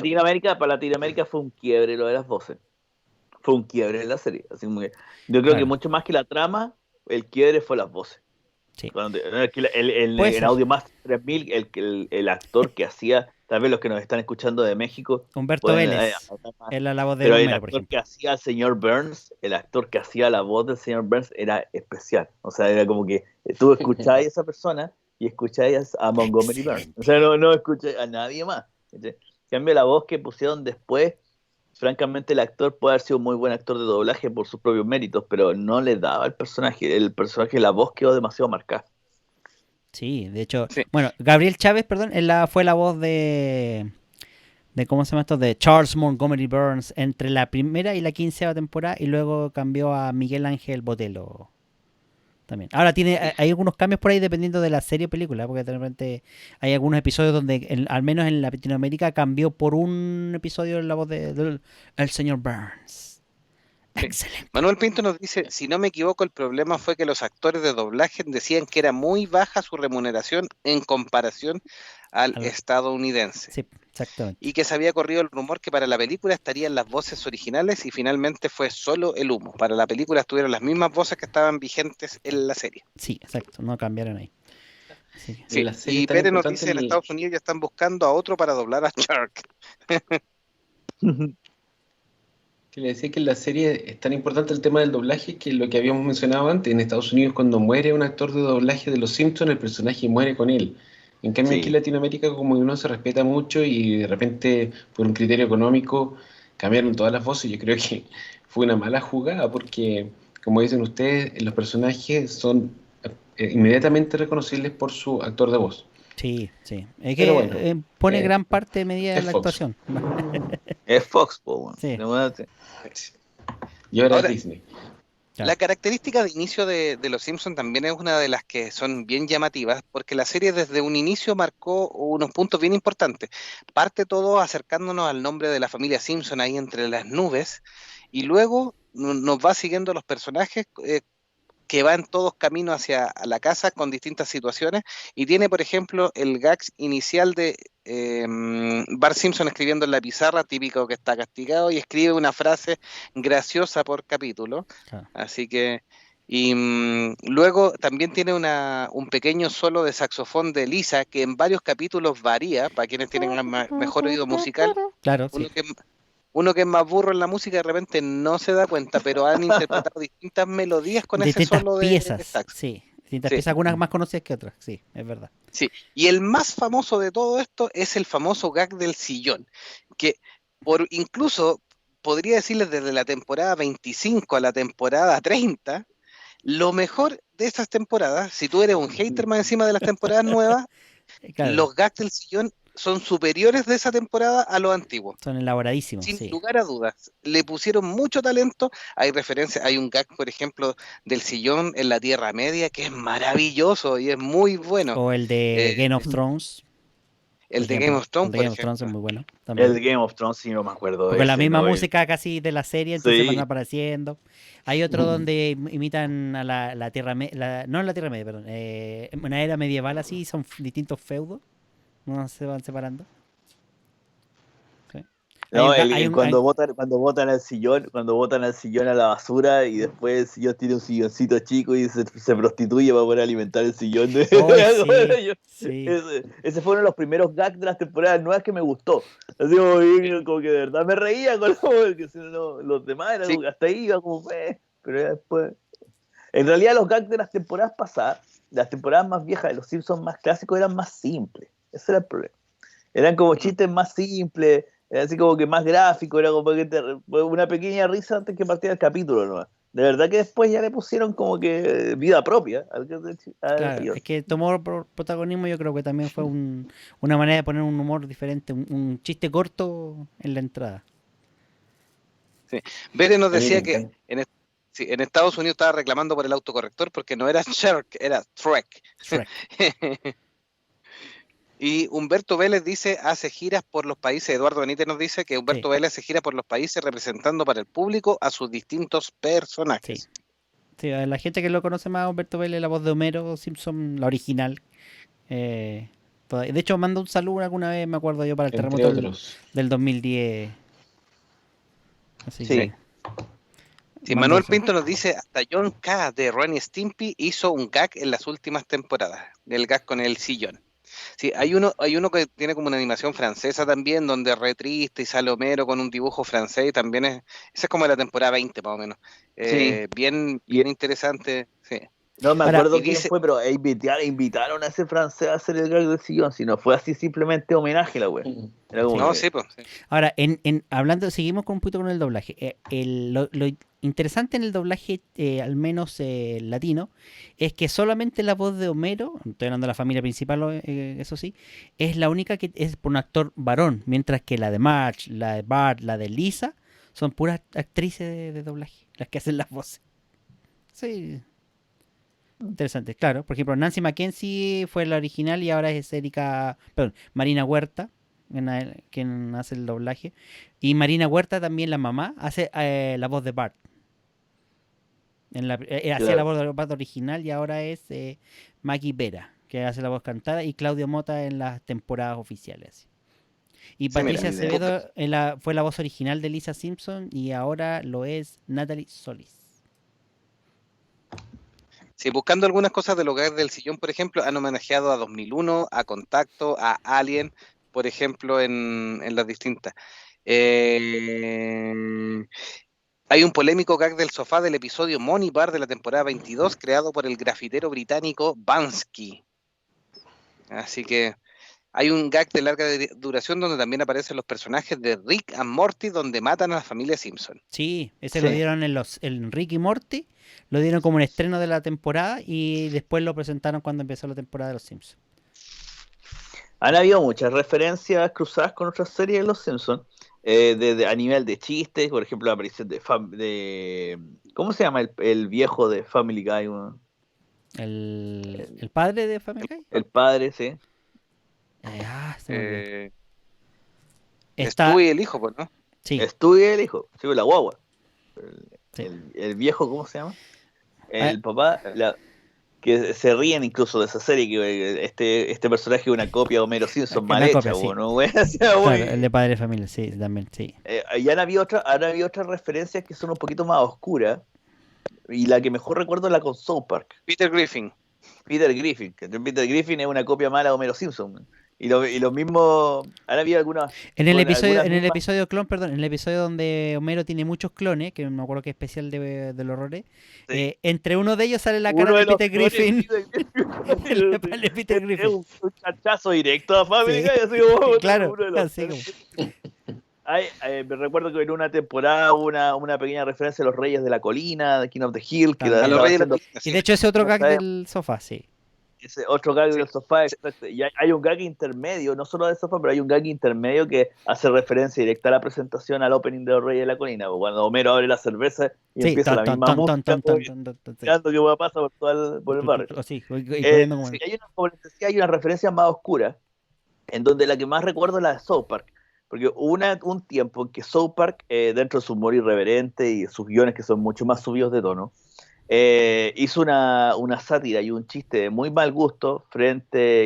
Latinoamérica fue un quiebre lo de las voces. Fue un quiebre en la serie. Así como que yo creo que Claro. mucho más que la trama, el quiebre fue las voces. Sí. El ser. Audio Master 3000, el actor que hacía, tal vez los que nos están escuchando de México, Humberto pueden, Vélez. Él era la voz de pero el Homero, por actor ejemplo. que hacía al señor Burns, el actor que hacía la voz del señor Burns era especial. O sea, era como que tú escuchabas a esa persona y escuchabas a Montgomery Burns. O sea, no escuchabas a nadie más. En cambio, la voz que pusieron después, francamente, el actor puede haber sido un muy buen actor de doblaje por sus propios méritos, pero no le daba al personaje. El personaje, la voz quedó demasiado marcada. Sí, de hecho, Sí. bueno, Gabriel Chávez, perdón, fue la voz de ¿cómo se llama esto? De Charles Montgomery Burns entre la primera y la 15ª temporada y luego cambió a Miguel Ángel Botelo también. Ahora hay algunos cambios por ahí dependiendo de la serie o película, porque de repente hay algunos episodios donde, al menos en Latinoamérica, cambió por un episodio la voz del el señor Burns. Sí. Excelente. Manuel Pinto nos dice, si no me equivoco, el problema fue que los actores de doblaje decían que era muy baja su remuneración en comparación al estadounidense. Sí, exactamente. Y que se había corrido el rumor que para la película estarían las voces originales y finalmente fue solo el humo. Para la película estuvieron las mismas voces que estaban vigentes en la serie. Sí, exacto, no cambiaron ahí. Sí. Y Pérez nos dice, en Estados Unidos ya están buscando a otro para doblar a Shark. Que le decía que en la serie es tan importante el tema del doblaje que lo que habíamos mencionado antes, en Estados Unidos cuando muere un actor de doblaje de Los Simpsons, el personaje muere con él. En cambio aquí en Latinoamérica como que uno se respeta mucho y de repente por un criterio económico cambiaron todas las voces. Yo creo que fue una mala jugada porque, como dicen ustedes, los personajes son inmediatamente reconocibles por su actor de voz. Sí. Es Pero que bueno, pone gran parte de medida de es la Fox. actuación. Es Fox, po, Sí. Y ahora Ahora, es Disney. Claro. La característica de inicio de Los Simpsons también es una de las que son bien llamativas, porque la serie desde un inicio marcó unos puntos bien importantes. Parte todo acercándonos al nombre de la familia Simpson ahí entre las nubes, y luego nos va siguiendo los personajes que van todos camino hacia la casa con distintas situaciones, y tiene, por ejemplo, el gag inicial de Bart Simpson escribiendo en la pizarra, típico que está castigado, y escribe una frase graciosa por capítulo. Claro. Así que, y luego también tiene un pequeño solo de saxofón de Lisa, que en varios capítulos varía, para quienes tienen mejor oído musical. Claro, sí. Uno que es más burro en la música de repente no se da cuenta, pero han interpretado distintas melodías con ese Distintas solo de piezas, saxo. sí. Distintas Sí. piezas, algunas más conocidas que otras, sí, es verdad. Sí, y el más famoso de todo esto es el famoso gag del sillón, que incluso podría decirles desde la temporada 25 a la temporada 30, lo mejor de esas temporadas, si tú eres un hater más encima de las temporadas nuevas, Claro, los gags del sillón son superiores de esa temporada a los antiguos. son elaboradísimos, Sin sí. lugar a dudas, le pusieron mucho talento. Hay referencias, hay un gag, por ejemplo, del sillón en la Tierra Media que es maravilloso y es muy bueno. O el de Game of Thrones. El por de ejemplo. Game of Thrones, El de por Game of Thrones es ejemplo. muy bueno también. El de Game of Thrones sí no me acuerdo de Con la ese, misma ¿no? música casi de la serie, entonces Sí. van apareciendo. Hay otro donde imitan a la Tierra Media, no en la Tierra Media, perdón, una era medieval así, son distintos feudos, no se van separando. Sí. No, Hay- cuando botan al sillón a la basura y después el sillón tiene un silloncito chico y se prostituye para poder alimentar el sillón. sí. Ese fue uno de los primeros gags de las temporadas nuevas que me gustó. Así como que de verdad me reía con porque si no, los demás eran Sí. hasta ahí iba como pero ya después. En realidad los gags de las temporadas pasadas, las temporadas más viejas de los Simpsons más clásicos eran más simples. Ese era el problema. Eran como chistes más simples. Era así como que más gráfico, era como que una pequeña risa antes que partiera el capítulo, ¿no? De verdad que después ya le pusieron como que vida propia. Claro, es que tomó protagonismo, yo creo que también fue una manera de poner un humor diferente, un chiste corto en la entrada. Sí. Bere nos A mí me decía que encanta. en Estados Unidos estaba reclamando por el autocorrector porque no era Shark, era Shrek. Shrek. Y Humberto Vélez dice, hace giras por los países, Eduardo Benítez nos dice que Humberto Sí. Vélez hace giras por los países representando para el público a sus distintos personajes. Sí, a la gente que lo conoce más, Humberto Vélez, la voz de Homero Simpson, la original. De hecho, manda un saludo alguna vez, me acuerdo yo, para el terremoto del 2010. Así Sí. que Sí, Mandó Manuel eso. Pinto nos dice, hasta John K. de Ren y Stimpy hizo un gag en las últimas temporadas, el gag con el sillón. Sí, hay uno que tiene como una animación francesa también, donde es re triste y sale Homero con un dibujo francés, y también esa es como de la temporada 20 más o menos. Sí. Bien, Y bien interesante, sí. no me Ahora, Y acuerdo quién dice, fue, pero invitaron a ese francés a hacer el gag del sillón. Si no fue así, simplemente homenaje la wea. Era como sí. no, que. sí, pues, sí. Ahora, hablando, seguimos con un poquito con el doblaje. Lo interesante en el doblaje, al menos latino, es que solamente la voz de Homero, estoy hablando de la familia principal, eso sí, es la única que es por un actor varón, mientras que la de Marge, la de Bart, la de Lisa, son puras actrices de doblaje, las que hacen las voces. Sí, interesante, claro. Por ejemplo, Nancy Mackenzie fue la original y ahora es Marina Huerta, quien hace el doblaje. Y Marina Huerta también, la mamá, hace la voz de Bart. Hacía la Claro. voz de Bart original y ahora es Maggie Vera, que hace la voz cantada, y Claudio Mota en las temporadas oficiales. Y Sí, mira, Patricia Idea. Acevedo fue la voz original de Lisa Simpson y ahora lo es Natalie Solis. sí, buscando algunas cosas del hogar del sillón, por ejemplo, han homenajeado a 2001, a Contacto, a Alien, por ejemplo, en las distintas. Eh, Hay un polémico gag del sofá del episodio Money Bar de la temporada 22, creado por el grafitero británico Bansky. Así que hay un gag de larga duración donde también aparecen los personajes de Rick and Morty, donde matan a la familia Simpson. Sí, ese lo Sí. dieron en Rick y Morty, lo dieron como un estreno de la temporada y después lo presentaron cuando empezó la temporada de Los Simpsons. Han habido muchas referencias cruzadas con otras series de Los Simpsons. A nivel de chistes, por ejemplo, la aparición de ¿cómo se llama el viejo de Family Guy? Weón? El padre de Family Guy. El padre, sí. Se me olvidó. Eh, Está, Stewie el hijo, pues, ¿no? sí, Estudia el hijo, sí, la guagua. sí. El viejo, ¿cómo se llama? Ah, El papá, que se ríen incluso de esa serie, que este personaje es una copia de Homero Simpson mal una hecha, copia, sí. ¿no? O sea, Claro, muy- el de padre de familia, sí, también, sí. y han habido otras referencias que son un poquito más oscuras, y la que mejor recuerdo es la con South Park. Peter Griffin. Peter Griffin, que Peter Griffin es una copia mala de Homero Simpson. Y lo mismo, han habido algunas, En el con episodio, algunas en el mismas. episodio clon, perdón, en el episodio donde Homero tiene muchos clones, que no me acuerdo qué especial del horror, Sí. entre uno de ellos sale la cara Uno de de los Peter peores Griffin. Peter La cara de Peter Es Griffin. un chachazo directo a Family Sí. Guy, así como Claro, uno de los así como. Me recuerdo que en una temporada hubo una pequeña referencia a los Reyes de la Colina, de King of the Hill, que También. A los estaba Reyes de la haciendo Colina, Y sí. de hecho ese otro gag esa- del sofá, sí. ese otro gag Sí. del sofá, exacto. Y hay un gag intermedio, no solo del sofá, pero hay un gag intermedio que hace referencia directa a la presentación, al opening de los Reyes de la Colina, cuando Homero abre la cerveza y Sí, empieza la misma música, sí. sí. Que pasa por el barrio. Sí, y corriendo como. sí. Como les decía, hay una referencia más oscura, en donde la que más recuerdo es la de South Park. Porque hubo un tiempo en que South Park, dentro de su humor irreverente y sus guiones que son mucho más subidos de tono, hizo una sátira y un chiste de muy mal gusto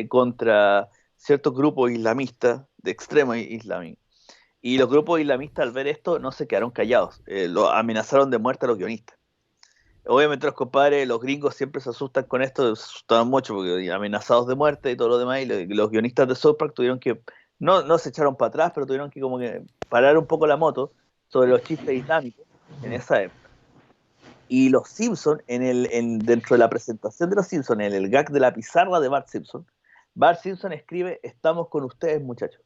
contra ciertos grupos islamistas de extremo islamismo. Y los grupos islamistas al ver esto no se quedaron callados, lo amenazaron de muerte a los guionistas. Obviamente los compadres, los gringos siempre se asustan con esto, se asustaron mucho porque amenazados de muerte y todo lo demás, y los guionistas de South Park tuvieron que, no se echaron para atrás, pero tuvieron que como que parar un poco la moto sobre los chistes islámicos en esa época. Y los Simpsons, dentro de la presentación de los Simpsons, en el gag de la pizarra de Bart Simpson escribe: "Estamos con ustedes, muchachos".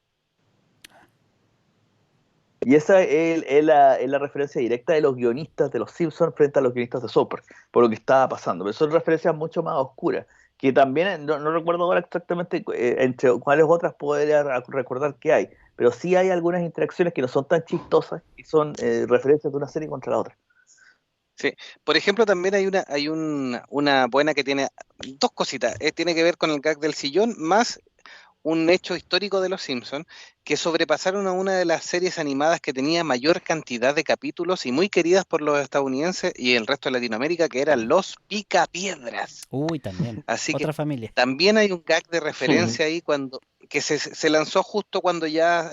Y esa es la referencia directa de los guionistas de los Simpsons frente a los guionistas de South Park, por lo que estaba pasando. Pero son referencias mucho más oscuras, que también, no recuerdo ahora exactamente entre cuáles otras podría recordar que hay, pero sí hay algunas interacciones que no son tan chistosas y son referencias de una serie contra la otra. Sí, por ejemplo, también hay una buena que tiene dos cositas. Tiene que ver con el gag del sillón, más un hecho histórico de Los Simpsons, que sobrepasaron a una de las series animadas que tenía mayor cantidad de capítulos y muy queridas por los estadounidenses y el resto de Latinoamérica, que eran Los Picapiedras. Uy, también. Así que Otra familia. también hay un gag de referencia ahí que se lanzó justo cuando ya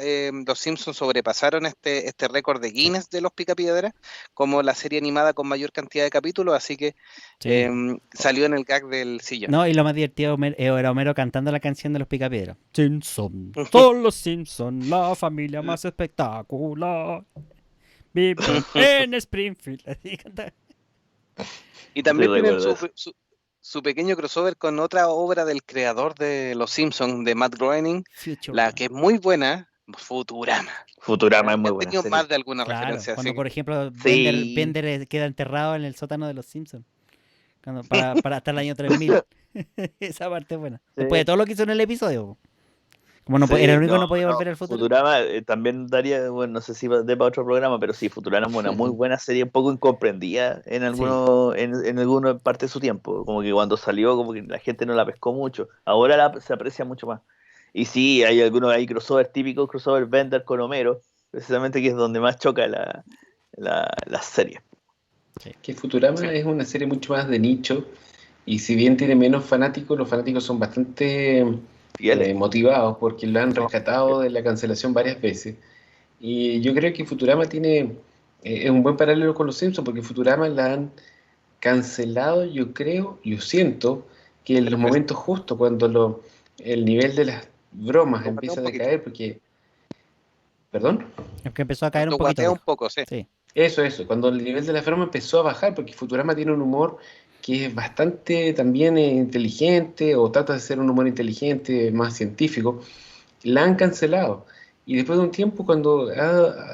los Simpsons sobrepasaron este récord de Guinness de los Picapiedras como la serie animada con mayor cantidad de capítulos, así que Sí. salió en el gag del sillón. No, y lo más divertido era Homero cantando la canción de los Picapiedras. Simpson, son los Simpson, la familia más espectacular. Viven en Springfield. Así canta. Y también Sí, tienen recuerdo su pequeño crossover con otra obra del creador de Los Simpsons, de Matt Groening, Futurama. la que es muy buena, Futurama. Futurama es Ya muy ha buena tenido serie. más de alguna Claro, referencia, cuando así por que ejemplo Sí. Bender queda enterrado en el sótano de los Simpsons. Para hasta el año 3000. Esa parte es buena. Sí. Después de todo lo que hizo en el episodio. Como Sí, era el único que no podía volver al futuro. Futurama también daría, bueno, no sé si va para otro programa, pero sí, Futurama es una muy buena serie, un poco incomprendida en alguna parte de su tiempo. Como que cuando salió, como que la gente no la pescó mucho. Ahora se aprecia mucho más. Y sí, hay crossover típicos, crossover Bender con Homero, precisamente que es donde más choca la serie. Que Futurama es una serie mucho más de nicho, y si bien tiene menos fanáticos, los fanáticos son bastante Fieles. motivados porque lo han rescatado de la cancelación varias veces. Y yo creo que Futurama es un buen paralelo con los Simpsons, porque Futurama la han cancelado, yo siento que en los momentos justos, cuando el nivel de las bromas lo guatea empieza un a poquito. decaer, ¿Perdón? Es que empezó a caer un Lo poquito. guatea un Dijo. poco, sí. Sí. Eso, cuando el nivel de la broma empezó a bajar, porque Futurama tiene un humor que es bastante también inteligente, o trata de ser un humor inteligente, más científico, la han cancelado. Y después de un tiempo, cuando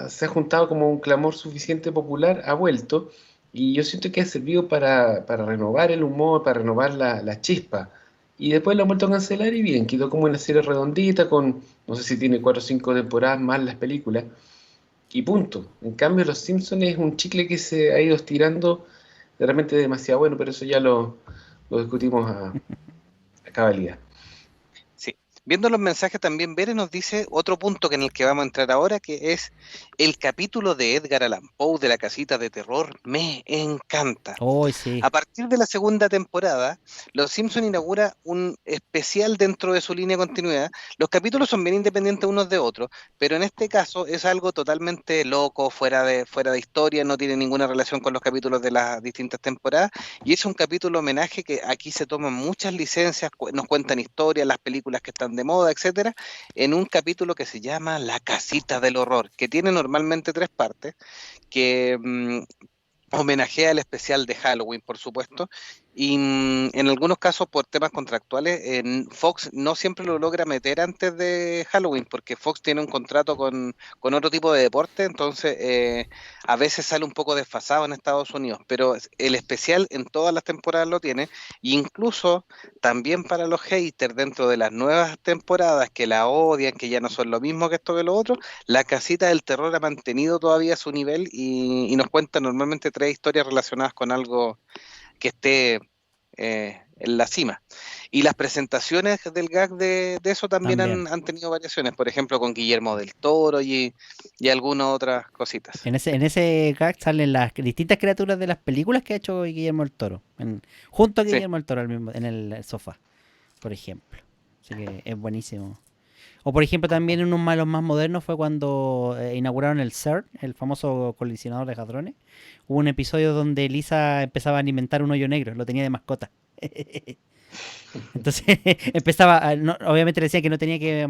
se ha juntado como un clamor suficiente popular, ha vuelto. Y yo siento que ha servido para renovar el humor, para renovar la chispa. Y después lo han vuelto a cancelar y bien, quedó como una serie redondita con, no sé si tiene 4 o 5 temporadas más las películas. Y punto. En cambio, Los Simpsons es un chicle que se ha ido estirando, de repente demasiado bueno, pero eso ya lo discutimos a cabalidad. Sí. Viendo los mensajes también, Bere nos dice otro punto en el que vamos a entrar ahora, que es el capítulo de Edgar Allan Poe de la casita de terror. Me encanta. Hoy sí. A partir de la segunda temporada, Los Simpson inaugura un especial dentro de su línea de continuidad. Los capítulos son bien independientes unos de otros, pero en este caso es algo totalmente loco, fuera de historia, no tiene ninguna relación con los capítulos de las distintas temporadas, y es un capítulo homenaje que aquí se toman muchas licencias, nos cuentan historias, las películas que están de moda, etcétera, en un capítulo que se llama La Casita del Horror, que tiene normalmente 3 partes, que homenajea el especial de Halloween, por supuesto, y en algunos casos por temas contractuales, Fox no siempre lo logra meter antes de Halloween, porque Fox tiene un contrato con otro tipo de deporte, entonces a veces sale un poco desfasado en Estados Unidos, pero el especial en todas las temporadas lo tiene, e incluso también para los haters dentro de las nuevas temporadas que la odian, que ya no son lo mismo que esto que lo otro, La Casita del Terror ha mantenido todavía su nivel y nos cuenta normalmente 3 historias relacionadas con algo que esté en la cima. Y las presentaciones del gag de eso también, También. han tenido variaciones, por ejemplo con Guillermo del Toro y algunas otras cositas. En ese gag salen las distintas criaturas de las películas que ha hecho Guillermo el Toro. Junto a Sí. Guillermo el Toro en el sofá, por ejemplo. Así que es buenísimo. O por ejemplo también uno de los más modernos fue cuando inauguraron el CERN, el famoso colisionador de hadrones. Hubo un episodio donde Lisa empezaba a alimentar un hoyo negro, lo tenía de mascota. Entonces obviamente le decía que no tenía que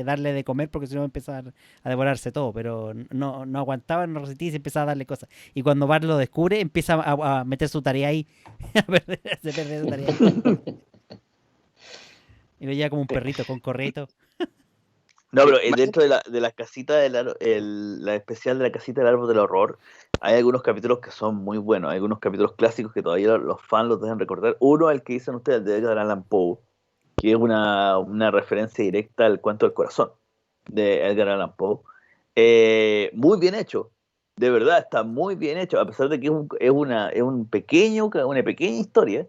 darle de comer porque si no empezaba a devorarse todo, pero no aguantaba, no resistía y se empezaba a darle cosas. Y cuando Bart lo descubre, empieza a meter su tarea ahí, se pierde su tarea. Y lo lleva como un perrito con correito. No, pero dentro de la casita la especial de la casita del árbol del horror, hay algunos capítulos que son muy buenos, hay algunos capítulos clásicos que todavía los fans los dejan recordar. Uno, el que dicen ustedes, de Edgar Allan Poe, que es una referencia directa al cuento del corazón de Edgar Allan Poe. Muy bien hecho, de verdad, está muy bien hecho, a pesar de que es una pequeña historia,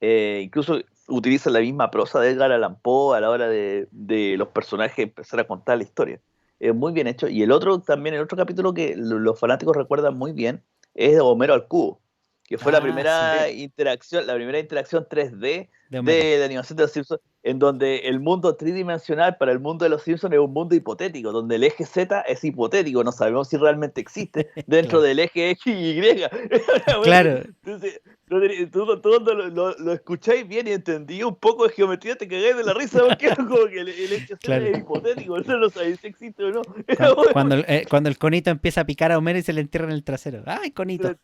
incluso utiliza la misma prosa de Edgar Allan Poe a la hora de los personajes empezar a contar la historia. Es muy bien hecho. Y el otro capítulo que los fanáticos recuerdan muy bien es Homero al cubo, que fue la primera interacción 3D de animación de los Simpsons. en donde el mundo tridimensional para el mundo de los Simpsons es un mundo hipotético, donde el eje Z es hipotético, no sabemos si realmente existe dentro Claro. del eje X y Y. Claro. Entonces, tú cuando lo escucháis bien y entendí un poco de geometría, te cagáis de la risa porque es como que el eje Z Claro. es hipotético, eso no sabéis si existe o no. Cuando el conito empieza a picar a Homero y se le entierra en el trasero. ¡Ay, conito!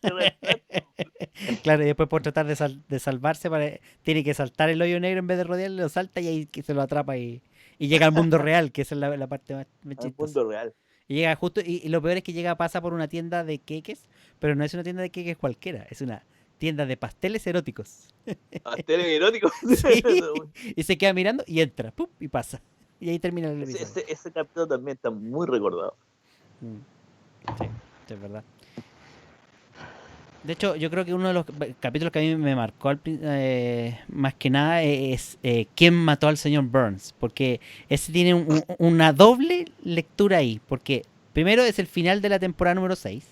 Claro, y después por tratar de salvarse, tiene que saltar el hoyo negro en vez de rodearle, lo salta y ahí que se lo atrapa y llega al mundo real, que esa es la parte más El chistosa. mundo real. Y llega justo, y lo peor es que pasa por una tienda de queques, pero no es una tienda de queques cualquiera, es una tienda de pasteles eróticos. Pasteles eróticos. Sí, y se queda mirando y entra, ¡pum! Y pasa. Y ahí termina el episodio. Ese capítulo también está muy recordado. Sí, es verdad. De hecho, yo creo que uno de los capítulos que a mí me marcó más que nada es ¿quién mató al señor Burns? Porque ese tiene una doble lectura ahí. Porque primero es el final de la temporada número 6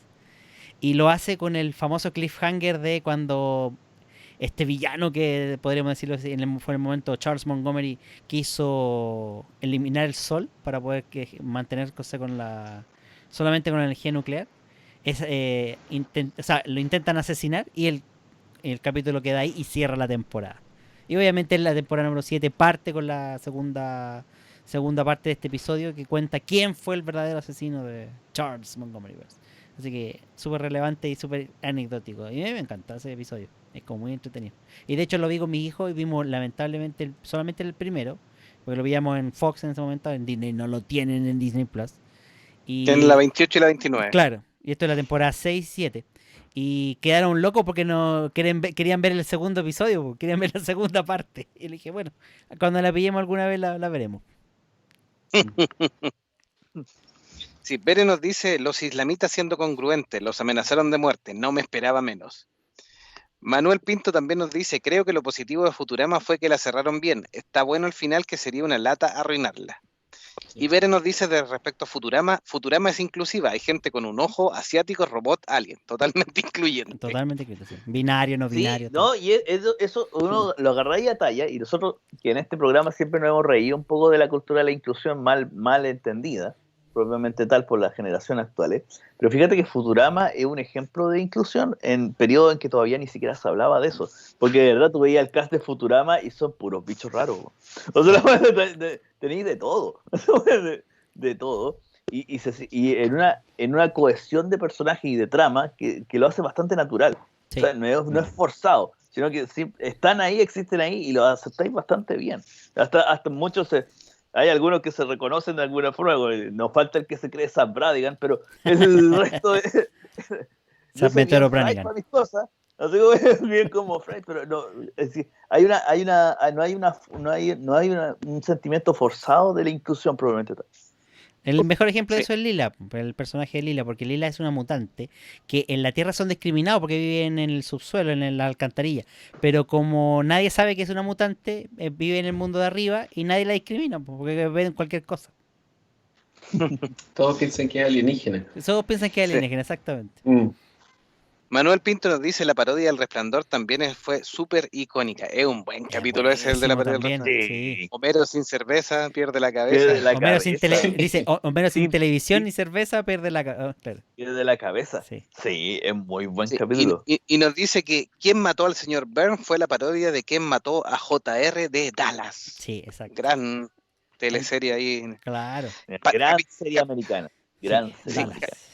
y lo hace con el famoso cliffhanger de cuando este villano, que podríamos decirlo así, fue en el momento Charles Montgomery, quiso eliminar el sol para poder mantenerse solamente con la energía nuclear. Lo intentan asesinar y el capítulo queda ahí y cierra la temporada. Y obviamente en la temporada número 7 parte con la segunda parte de este episodio que cuenta quién fue el verdadero asesino de Charles Montgomery Burns. Así que súper relevante y súper anecdótico. Y a mí me encanta ese episodio. Es como muy entretenido. Y de hecho lo vi con mi hijo y vimos lamentablemente solamente el primero. Porque lo veíamos en Fox en ese momento. En Disney no lo tienen en Disney Plus. En la 28 y la 29. Claro. Y esto es la temporada 6 y 7. Y quedaron locos porque no querían ver el segundo episodio. Querían ver la segunda parte. Y le dije, bueno, cuando la pillemos alguna vez la veremos. Sí, Bere nos dice, los islamitas siendo congruentes, los amenazaron de muerte, no me esperaba menos. Manuel Pinto también nos dice, creo que lo positivo de Futurama fue que la cerraron bien, está bueno al final que sería una lata arruinarla. Sí. Y Bere nos dice de respecto a Futurama, Futurama es inclusiva, hay gente con un ojo, asiático, robot, alien, totalmente incluyente. Totalmente incluyente, sí. Binario, no binario. Sí, no, y eso uno lo agarra y a talla, y nosotros que en este programa siempre nos hemos reído un poco de la cultura de la inclusión mal entendida, propiamente tal por las generaciones actuales, pero fíjate que Futurama es un ejemplo de inclusión en periodos en que todavía ni siquiera se hablaba de eso, porque de verdad tú veías el cast de Futurama y son puros bichos raros, o sea, tenéis de todo, de todo, y en una cohesión de personajes y de trama que lo hace bastante natural, sí. O sea, no es forzado, sino que sí, están ahí, existen ahí y lo aceptáis bastante bien, hasta muchos hay algunos que se reconocen de alguna forma, nos falta el que se cree Sam Bradigan, pero el resto de... Sam Metero Branigan. Así como bien como Fred, pero no, es decir, no hay un sentimiento forzado de la inclusión probablemente tal. El mejor ejemplo de eso es Lila, el personaje de Lila, porque Lila es una mutante que en la Tierra son discriminados porque viven en el subsuelo, en la alcantarilla, pero como nadie sabe que es una mutante, vive en el mundo de arriba y nadie la discrimina porque ven cualquier cosa. Todos piensan que es alienígena. Todos piensan que es alienígena, sí. Exactamente. Manuel Pinto nos dice, la parodia del Resplandor también fue súper icónica. Es un buen capítulo ese, el de la parodia del Resplandor. Sí. Homero sin cerveza, pierde la cabeza. Homero sin televisión ni cerveza, pierde la cabeza. Pierde la cabeza. Sí, es muy buen capítulo. Y nos dice que quien mató al señor Burns fue la parodia de quien mató a JR de Dallas. Sí, exacto. Gran teleserie ahí. Claro. Gran serie americana. Gran serie americana. Sí.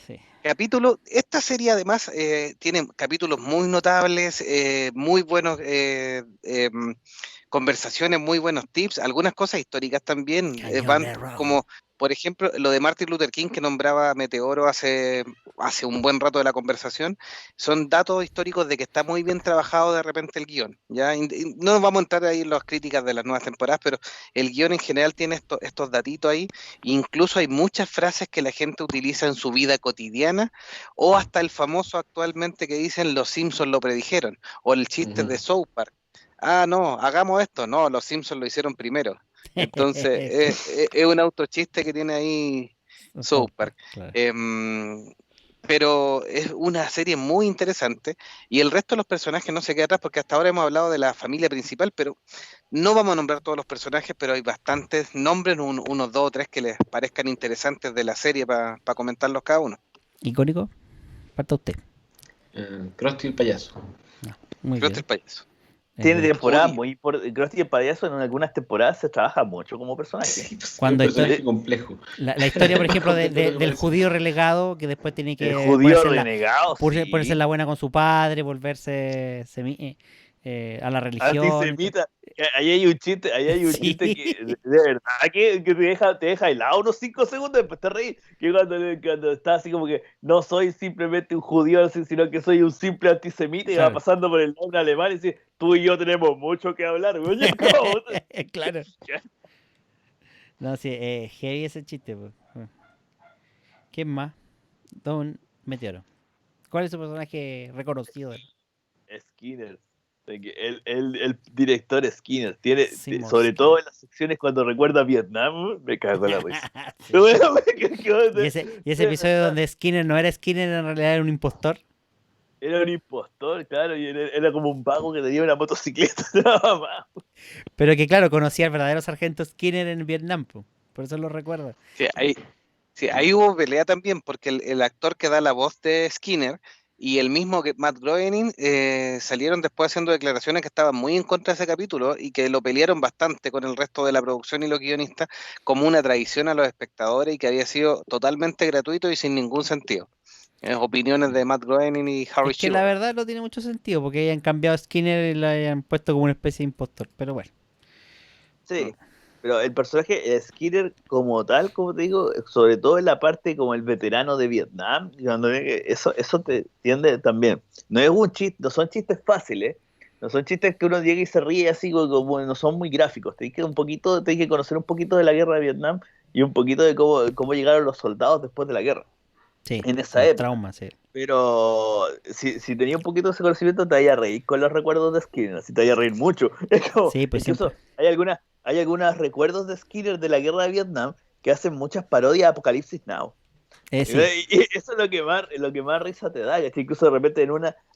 Capítulo, esta serie además tiene capítulos muy notables, muy buenos conversaciones, muy buenos tips, algunas cosas históricas también, van como, por ejemplo, lo de Martin Luther King que nombraba Meteoro hace un buen rato de la conversación, son datos históricos de que está muy bien trabajado de repente el guión, ¿ya? No nos vamos a entrar ahí en las críticas de las nuevas temporadas, pero el guión en general tiene estos datitos ahí, incluso hay muchas frases que la gente utiliza en su vida cotidiana, o hasta el famoso actualmente que dicen los Simpsons lo predijeron, o el chiste de South Park. Ah, no, hagamos esto. No, los Simpsons lo hicieron primero. Entonces, es un autochiste que tiene ahí South Park. Claro. pero es una serie muy interesante y el resto de los personajes no se queda atrás porque hasta ahora hemos hablado de la familia principal, pero no vamos a nombrar todos los personajes, pero hay bastantes nombres, unos dos o tres que les parezcan interesantes de la serie para comentarlos cada uno. ¿Icónico? Parta usted. Krusty el payaso. No, muy Krusty bien. el payaso. Tiene temporadas Uy. muy importantes. Krusty el payaso en algunas temporadas se trabaja mucho como personaje. Sí, pues, Cuando es un personaje estoy- complejo. La historia, por ejemplo, Completo lo que del parece. judío relegado que después tiene El que judío renegado, sí. ponerse en la buena con su padre, volverse a la religión. Antisemita. Ahí hay un chiste, Sí. que de verdad que te deja helado unos 5 segundos y después te reís. Que cuando está así como que no soy simplemente un judío, sino que soy un simple antisemita y va Claro. pasando por el nombre alemán y dice, tú y yo tenemos mucho que hablar, güey. ¿Cómo? Claro. No, sí, heavy ese chiste. Pues. ¿Quién más? Don Meteoro. ¿Cuál es su personaje reconocido? Skinner. El director Skinner tiene, Seymour sobre Skinner. todo en las secciones cuando recuerda Vietnam, me cago en la risa. Sí. Bueno, Y ese episodio donde Skinner no era Skinner, en realidad era un impostor. era un impostor, claro, y era como un vago que tenía una motocicleta nada más. Pero que, claro, conocía al verdadero sargento Skinner en Vietnam. Po. Por eso lo recuerdo. Sí, ahí hubo pelea también, porque el actor que da la voz de Skinner y el mismo que Matt Groening salieron después haciendo declaraciones que estaban muy en contra de ese capítulo y que lo pelearon bastante con el resto de la producción y los guionistas como una traición a los espectadores y que había sido totalmente gratuito y sin ningún sentido. Opiniones de Matt Groening y Harry Es que la Shearer. verdad no tiene mucho sentido porque hayan cambiado a Skinner y lo hayan puesto como una especie de impostor. Pero bueno. Sí, pero el personaje Skinner como tal, como te digo, sobre todo en la parte como el veterano de Vietnam, cuando eso te tiende también. No es un chiste, no son chistes fáciles, no son chistes que uno llega y se ríe así como no son muy gráficos. Tenés que conocer un poquito de la guerra de Vietnam y un poquito de cómo llegaron los soldados después de la guerra, Sí, en esa los época. traumas, sí. Pero si tenía un poquito de ese conocimiento, te vaya a reír con los recuerdos de Skinner, así te vaya a reír mucho. Es como, Sí, pues incluso siempre. hay algunos recuerdos de Skinner de la guerra de Vietnam que hacen muchas parodias a Apocalipsis Now. Sí. Y eso es lo que más risa te da, ¿cachai? Incluso de repente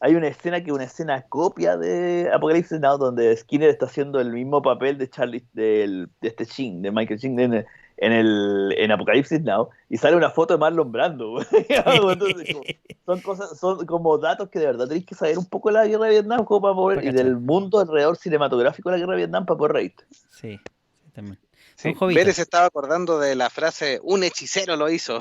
hay una escena que es una escena copia de Apocalipsis Now donde Skinner está haciendo el mismo papel de Charlie, de este Sheen, de Michael Sheen en Apocalipsis Now, y sale una foto de Marlon Brando. Entonces, son como datos que de verdad tenéis que saber un poco de la guerra de Vietnam como para poder, y del mundo alrededor cinematográfico de la guerra de Vietnam para poder reírte. Sí, también. Sí, Son Vélez jovitas. estaba acordando de la frase un hechicero lo hizo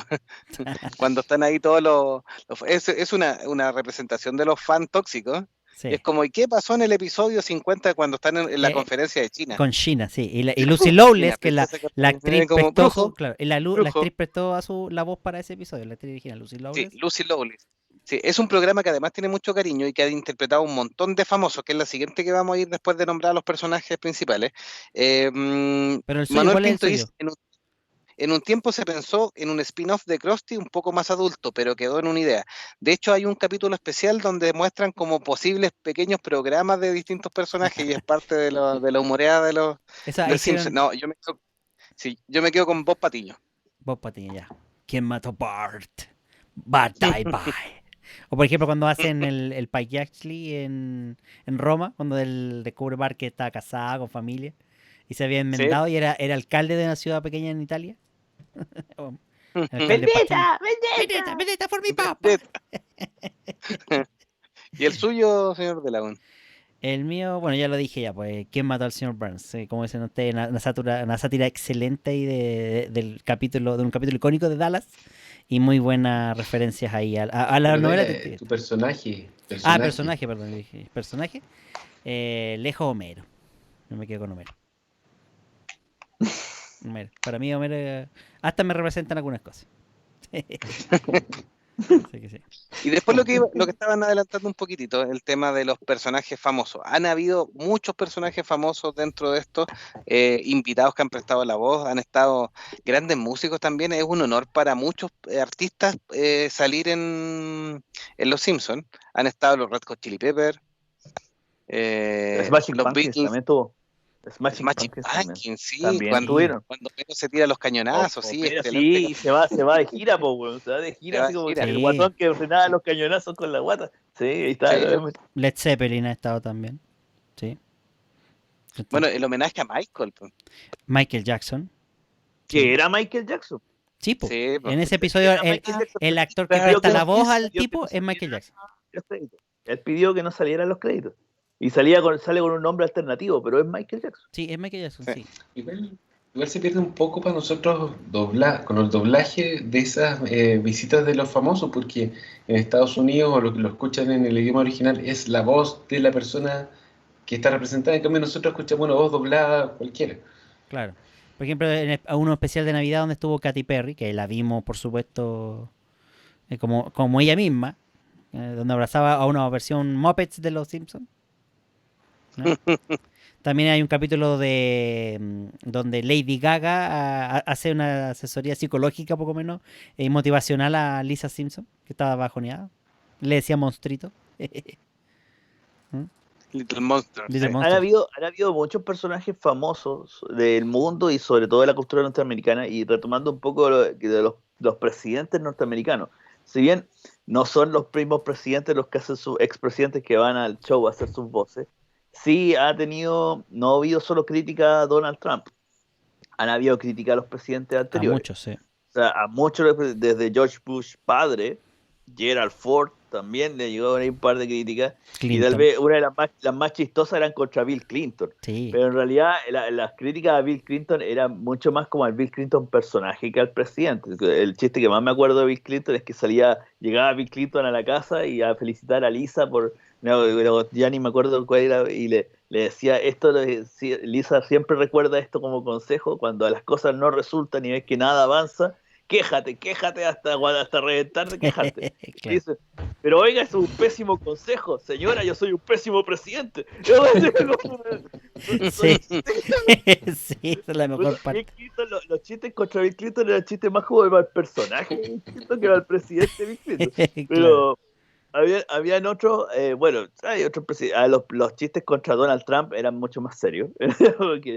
cuando están ahí todos es una representación de los fans tóxicos. Sí. Y es como, ¿y qué pasó en el episodio 50 cuando están en la conferencia de China? Con China, sí. Y Lucy Lawless, China, que la actriz como prestó brujo, claro, la brujo. actriz prestó la voz para ese episodio, la actriz original, Lucy Lawless. Sí, Lucy Lawless. Sí, es un programa que además tiene mucho cariño y que ha interpretado un montón de famosos, que es la siguiente que vamos a ir después de nombrar a los personajes principales. Pero el suyo, Manuel ¿cuál es el Pinto suyo? dice, en un tiempo se pensó en un spin-off de Krusty un poco más adulto, pero quedó en una idea. De hecho, hay un capítulo especial donde muestran como posibles pequeños programas de distintos personajes y es parte de la humoreada de los Simpsons. No, yo me quedo con Bob Patiño. Bob Patiño, ya. ¿Quién mató a Bart? Bart died by. O por ejemplo cuando hacen el Pike Actually en Roma, cuando él descubre Bart que estaba casado, con familia, y se había enmendado y era alcalde de una ciudad pequeña en Italia. ¡Vendetta! ¡Vendetta por mi papá! ¿Y el suyo, señor De Lagún? El mío, bueno, ya lo dije ya, pues, ¿quién mató al señor Burns? Como dicen ustedes, una sátira excelente ahí de un capítulo icónico de Dallas y muy buenas referencias ahí a la Pero novela. tu personaje. Personaje, perdón, dije. Personaje. Lejos Homero. No me quedo con Homero. Homero. Para mí Homero hasta me representan algunas cosas. Sí que sí. Y después lo que estaban adelantando un poquitito, el tema de los personajes famosos. Han habido muchos personajes famosos dentro de estos, invitados que han prestado la voz, han estado grandes músicos también. Es un honor para muchos artistas salir en Los Simpsons. Han estado los Red Hot Chili Peppers, Smashing los Pumpkins Beatles. también tuvo. Smashing Smashing Pumpkins también. Pumpkins, sí, También cuando tuvieron. Homero se tira los cañonazos, sí, Pero excelente. sí, se va de gira, po, weón. Se va de gira, Se va así de como gira. el Sí. guatón que frenaba los cañonazos con la guata. Sí, ahí está. Sí. Led Zeppelin ha estado también. Sí. Bueno, el homenaje a Michael, pues. Michael Jackson. Que era Michael Jackson. Sí, po. Sí, pues. En ese episodio Era Michael Jackson, el pero actor que pidió presta que la no- voz al pidió que tipo no es Michael saliera Jackson. los créditos. Él pidió que no salieran los créditos. Y sale con un nombre alternativo, pero es Michael Jackson. Sí, es Michael Jackson, Sí. sí. Igual se pierde un poco para nosotros con el doblaje de esas visitas de los famosos, porque en Estados Unidos, o lo que lo escuchan en el idioma original, es la voz de la persona que está representada. En cambio, nosotros escuchamos una voz doblada cualquiera. Claro. Por ejemplo, a uno especial de Navidad donde estuvo Katy Perry, que la vimos, por supuesto, como ella misma, donde abrazaba a una versión Muppets de Los Simpsons. ¿No? También hay un capítulo donde Lady Gaga hace una asesoría psicológica, poco menos, motivacional a Lisa Simpson, que estaba bajoneada. Le decía monstruito. Little Monster. Little sí. Monster. Han habido muchos personajes famosos del mundo y sobre todo de la cultura norteamericana, y retomando un poco de los presidentes norteamericanos. Si bien no son los mismos presidentes los que hacen sus expresidentes que van al show a hacer sus voces, sí no ha habido solo crítica a Donald Trump, han habido crítica a los presidentes A anteriores. muchos, sí. O sea, a muchos, desde George Bush padre, Gerald Ford también le llegó a venir un par de críticas. Y Clinton. tal vez una de las más chistosas eran contra Bill Clinton. Sí. Pero en realidad las críticas a Bill Clinton eran mucho más como al Bill Clinton personaje que al presidente. El chiste que más me acuerdo de Bill Clinton es que llegaba Bill Clinton a la casa y a felicitar a Lisa ya ni me acuerdo cuál era, y le decía Lisa siempre recuerda esto como consejo: cuando las cosas no resultan y ves que nada avanza, quéjate hasta reventar de quejarte. Y Claro. dice, pero oiga, es un pésimo consejo, señora, yo soy un pésimo presidente. Sí. Sí, esa es la mejor Bueno, parte. Bill Clinton, los chistes contra Bill Clinton eran chistes más como para el personaje de Bill Clinton que para el presidente Bill Clinton. Claro. Pero habían otros, hay otros presidentes. Los chistes contra Donald Trump eran mucho más serios. Porque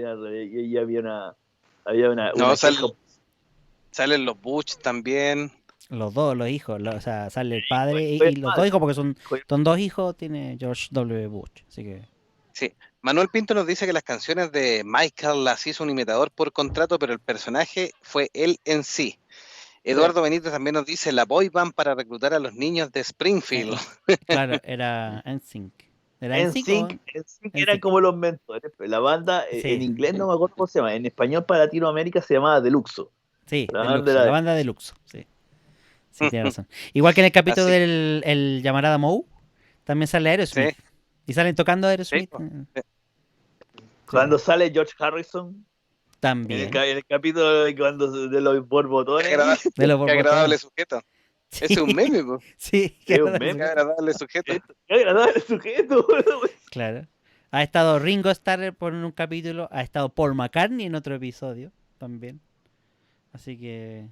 y había una No, queja. Salen los Bush también. Los dos, los hijos, o sea, sale el padre y los dos hijos, porque son dos hijos, tiene George W. Bush, así que... Sí. Manuel Pinto nos dice que las canciones de Michael las hizo un imitador por contrato, pero el personaje fue él en sí. Eduardo Benítez también nos dice la boy band para reclutar a los niños de Springfield. Claro, era NSYNC. ¿Era NSYNC NSYNC? eran como los mentores. La banda, Sí. en inglés no me acuerdo cómo se llama, en español para Latinoamérica se llamaba Deluxo. Sí, La Deluxo, banda era la banda Deluxo, sí. Sí, tiene razón. Igual que en el capítulo Así. del el Llamarada Moe, también sale Aerosmith. Sí. Y salen tocando Aerosmith. Sí, Cuando sale George Harrison, También. en el capítulo de los borbotones. De los Qué agradable borbotones. sujeto. Sí. Ese es un meme, po. Sí, Es un claro, meme. Qué agradable sujeto. Qué agradable sujeto. claro. Ha estado Ringo Starr por un capítulo, ha estado Paul McCartney en otro episodio también. Así que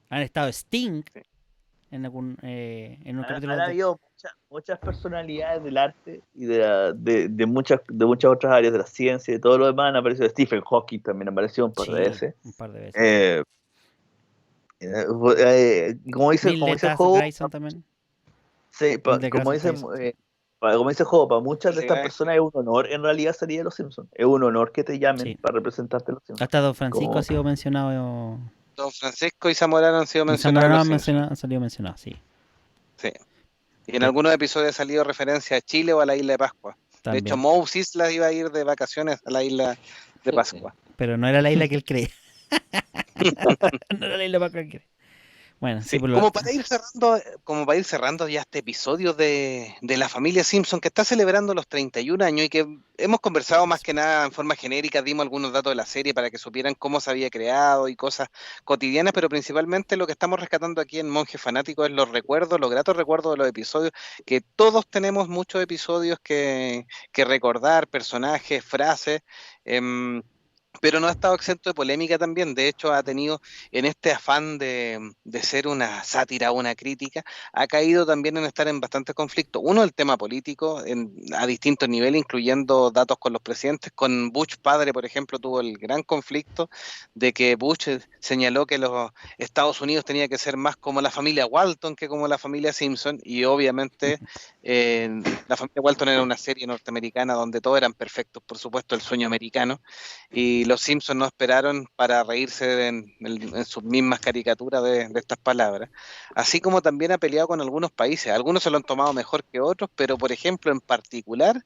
han estado Sting en un capítulo. Han habido muchas personalidades del arte y de muchas otras áreas de la ciencia y de todo lo demás. Han aparecido Stephen Hawking, también apareció un par de veces. Un par de veces. Como dice Neil deGrasse Joe, Tyson también. sí, Neil como deGrasse dice Joe, para muchas de estas Sí. personas es un honor en realidad salir de Los Simpsons. Es un honor que te llamen Sí. para representarte a Los Simpsons. Hasta Don Francisco Como- ha sido mencionado. Don Francisco y Zamorano han sido En mencionados. en Zamorano Los Simpsons. han salido mencionados, sí. Sí. Y en algunos episodios ha salido referencia a Chile o a la isla de Pascua. También. De hecho, Mouse Isla iba a ir de vacaciones a la isla de Pascua. Pero no era la isla que él creía. No era la isla para que él cree. Bueno, sí, Sí, por lo- como para ir cerrando ya este episodio de la familia Simpson, que está celebrando los 31 años y que hemos conversado más que nada en forma genérica, dimos algunos datos de la serie para que supieran cómo se había creado y cosas cotidianas, pero principalmente lo que estamos rescatando aquí en Monje Fanático es los gratos recuerdos de los episodios, que todos tenemos muchos episodios que recordar, personajes, frases. pero no ha estado exento de polémica también. De hecho, ha tenido, en este afán de ser una sátira o una crítica, ha caído también en estar en bastantes conflictos. Uno, el tema político, a distintos niveles, incluyendo datos con los presidentes. Con Bush padre, por ejemplo, tuvo el gran conflicto de que Bush señaló que los Estados Unidos tenía que ser más como la familia Walton que como la familia Simpson, y obviamente la familia Walton era una serie norteamericana donde todos eran perfectos, por supuesto, el sueño americano, y los Simpsons no esperaron para reírse en sus mismas caricaturas de estas palabras. Así como también ha peleado con algunos países. Algunos se lo han tomado mejor que otros, pero por ejemplo, en particular,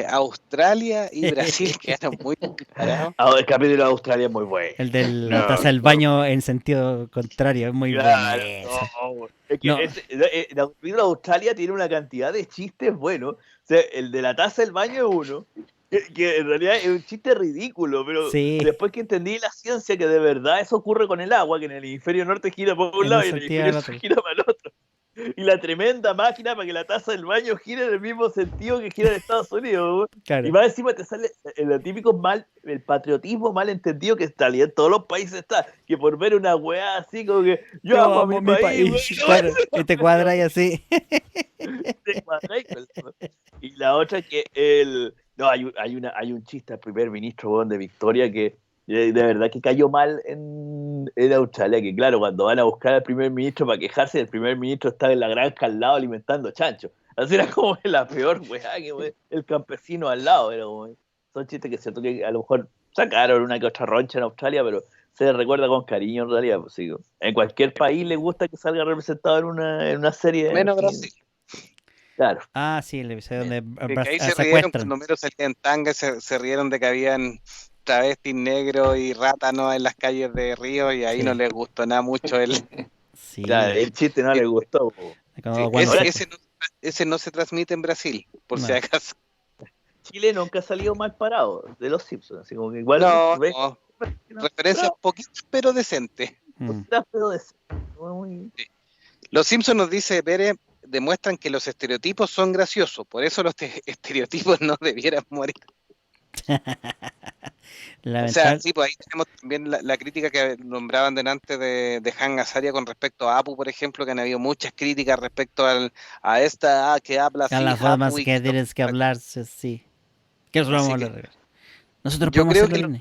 Australia y Brasil quedaron muy parados. El capítulo de Australia es muy bueno. El de la taza del baño en sentido contrario, es muy Claro, bueno eso. es que No. el capítulo de Australia tiene una cantidad de chistes buenos. O sea, el de la taza del baño es uno, que en realidad es un chiste ridículo, pero Sí. después que entendí la ciencia que de verdad eso ocurre con el agua, que en el hemisferio norte gira por un En lado un y en el sentido hemisferio al sur otro. gira para el otro. Y la tremenda máquina para que la taza del baño gire en el mismo sentido que gira en Estados Unidos. Claro. Y más encima te sale el típico el patriotismo mal entendido que está en todos los países está, que por ver una weá así como que yo amo a mi país, weón, Claro, y te cuadra y así. te cuadráis con eso. Y la otra que no, hay un chiste al primer ministro, weón, de Victoria que de verdad que cayó mal en Australia, que claro, cuando van a buscar al primer ministro para quejarse, el primer ministro estaba en la granja al lado alimentando chancho. Así era como la peor weá, que el campesino al lado. Era como, son chistes que es cierto que a lo mejor sacaron una que otra roncha en Australia, pero se recuerda con cariño en realidad. Pues, sí, en cualquier país le gusta que salga representado en una serie. Menos así. Brasil. Claro. Ah, sí, el episodio donde que ahí se rieron cuando Homero salía en tanga, se rieron de que habían travestis negros y rátanos en las calles de Río, y ahí no les gustó nada mucho el chiste no les gustó. Ese no se transmite en Brasil, por si acaso. Chile nunca ha salido mal parado de los Simpsons, así como que igual no. Referencias poquitas pero decentes. Los Simpsons, nos dice Pérez, demuestran que los estereotipos son graciosos, por eso los estereotipos no debieran morir. O sea, sí, pues ahí tenemos también la crítica que nombraban delante de Han Azaria con respecto a Apu, por ejemplo, que han habido muchas críticas respecto a esta que habla así. A las formas que tienes que hablar, sí. ¿Qué es lo vamos a hablar? Nosotros yo creo que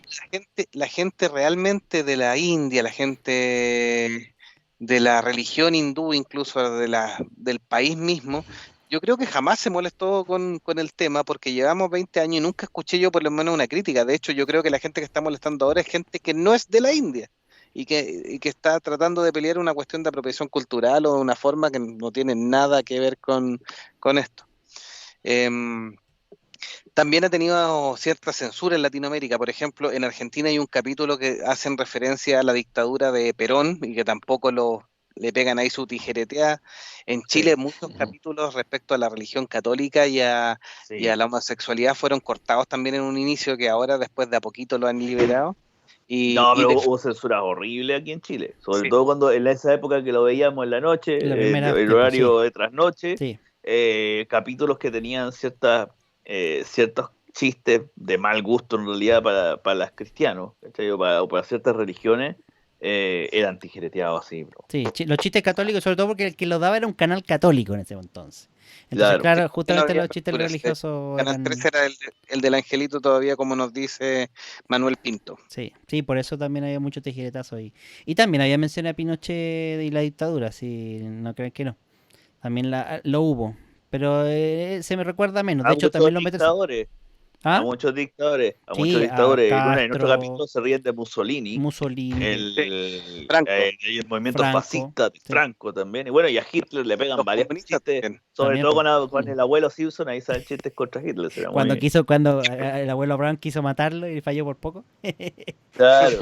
la gente realmente de la India, la gente de la religión hindú, incluso del país mismo, yo creo que jamás se molestó con el tema, porque llevamos 20 años y nunca escuché yo por lo menos una crítica. De hecho, yo creo que la gente que está molestando ahora es gente que no es de la India y que está tratando de pelear una cuestión de apropiación cultural o de una forma que no tiene nada que ver con esto. También ha tenido cierta censura en Latinoamérica. Por ejemplo, en Argentina hay un capítulo que hacen referencia a la dictadura de Perón y que tampoco le pegan ahí su tijeretea. En Chile muchos capítulos respecto a la religión católica y a la homosexualidad fueron cortados también en un inicio, que ahora después de a poquito lo han liberado. Pero hubo censura horrible aquí en Chile, sobre todo cuando en esa época que lo veíamos en la noche, el horario de trasnoche, capítulos que tenían ciertos chistes de mal gusto en realidad para los cristianos, ¿cachai? o para ciertas religiones, eran tijereteados así, bro. Sí, los chistes católicos, sobre todo porque el que lo daba era un canal católico en ese entonces. Entonces, claro, justamente los chistes religiosos Canal 3 era el del Angelito todavía, como nos dice Manuel Pinto. Sí, por eso también había mucho tijeretazo ahí. Y también había mención a Pinochet y la dictadura, si no creen que no. También lo hubo, pero se me recuerda menos. De hecho, también lo meten... A muchos dictadores, Castro, bueno, en otro capítulo se ríen de Mussolini, el movimiento fascista de Franco también, y bueno, y a Hitler le pegan varios chistes, sobre todo con el abuelo Simpson, ahí salen chistes contra Hitler. Cuando el abuelo Brown quiso matarlo y falló por poco. Claro.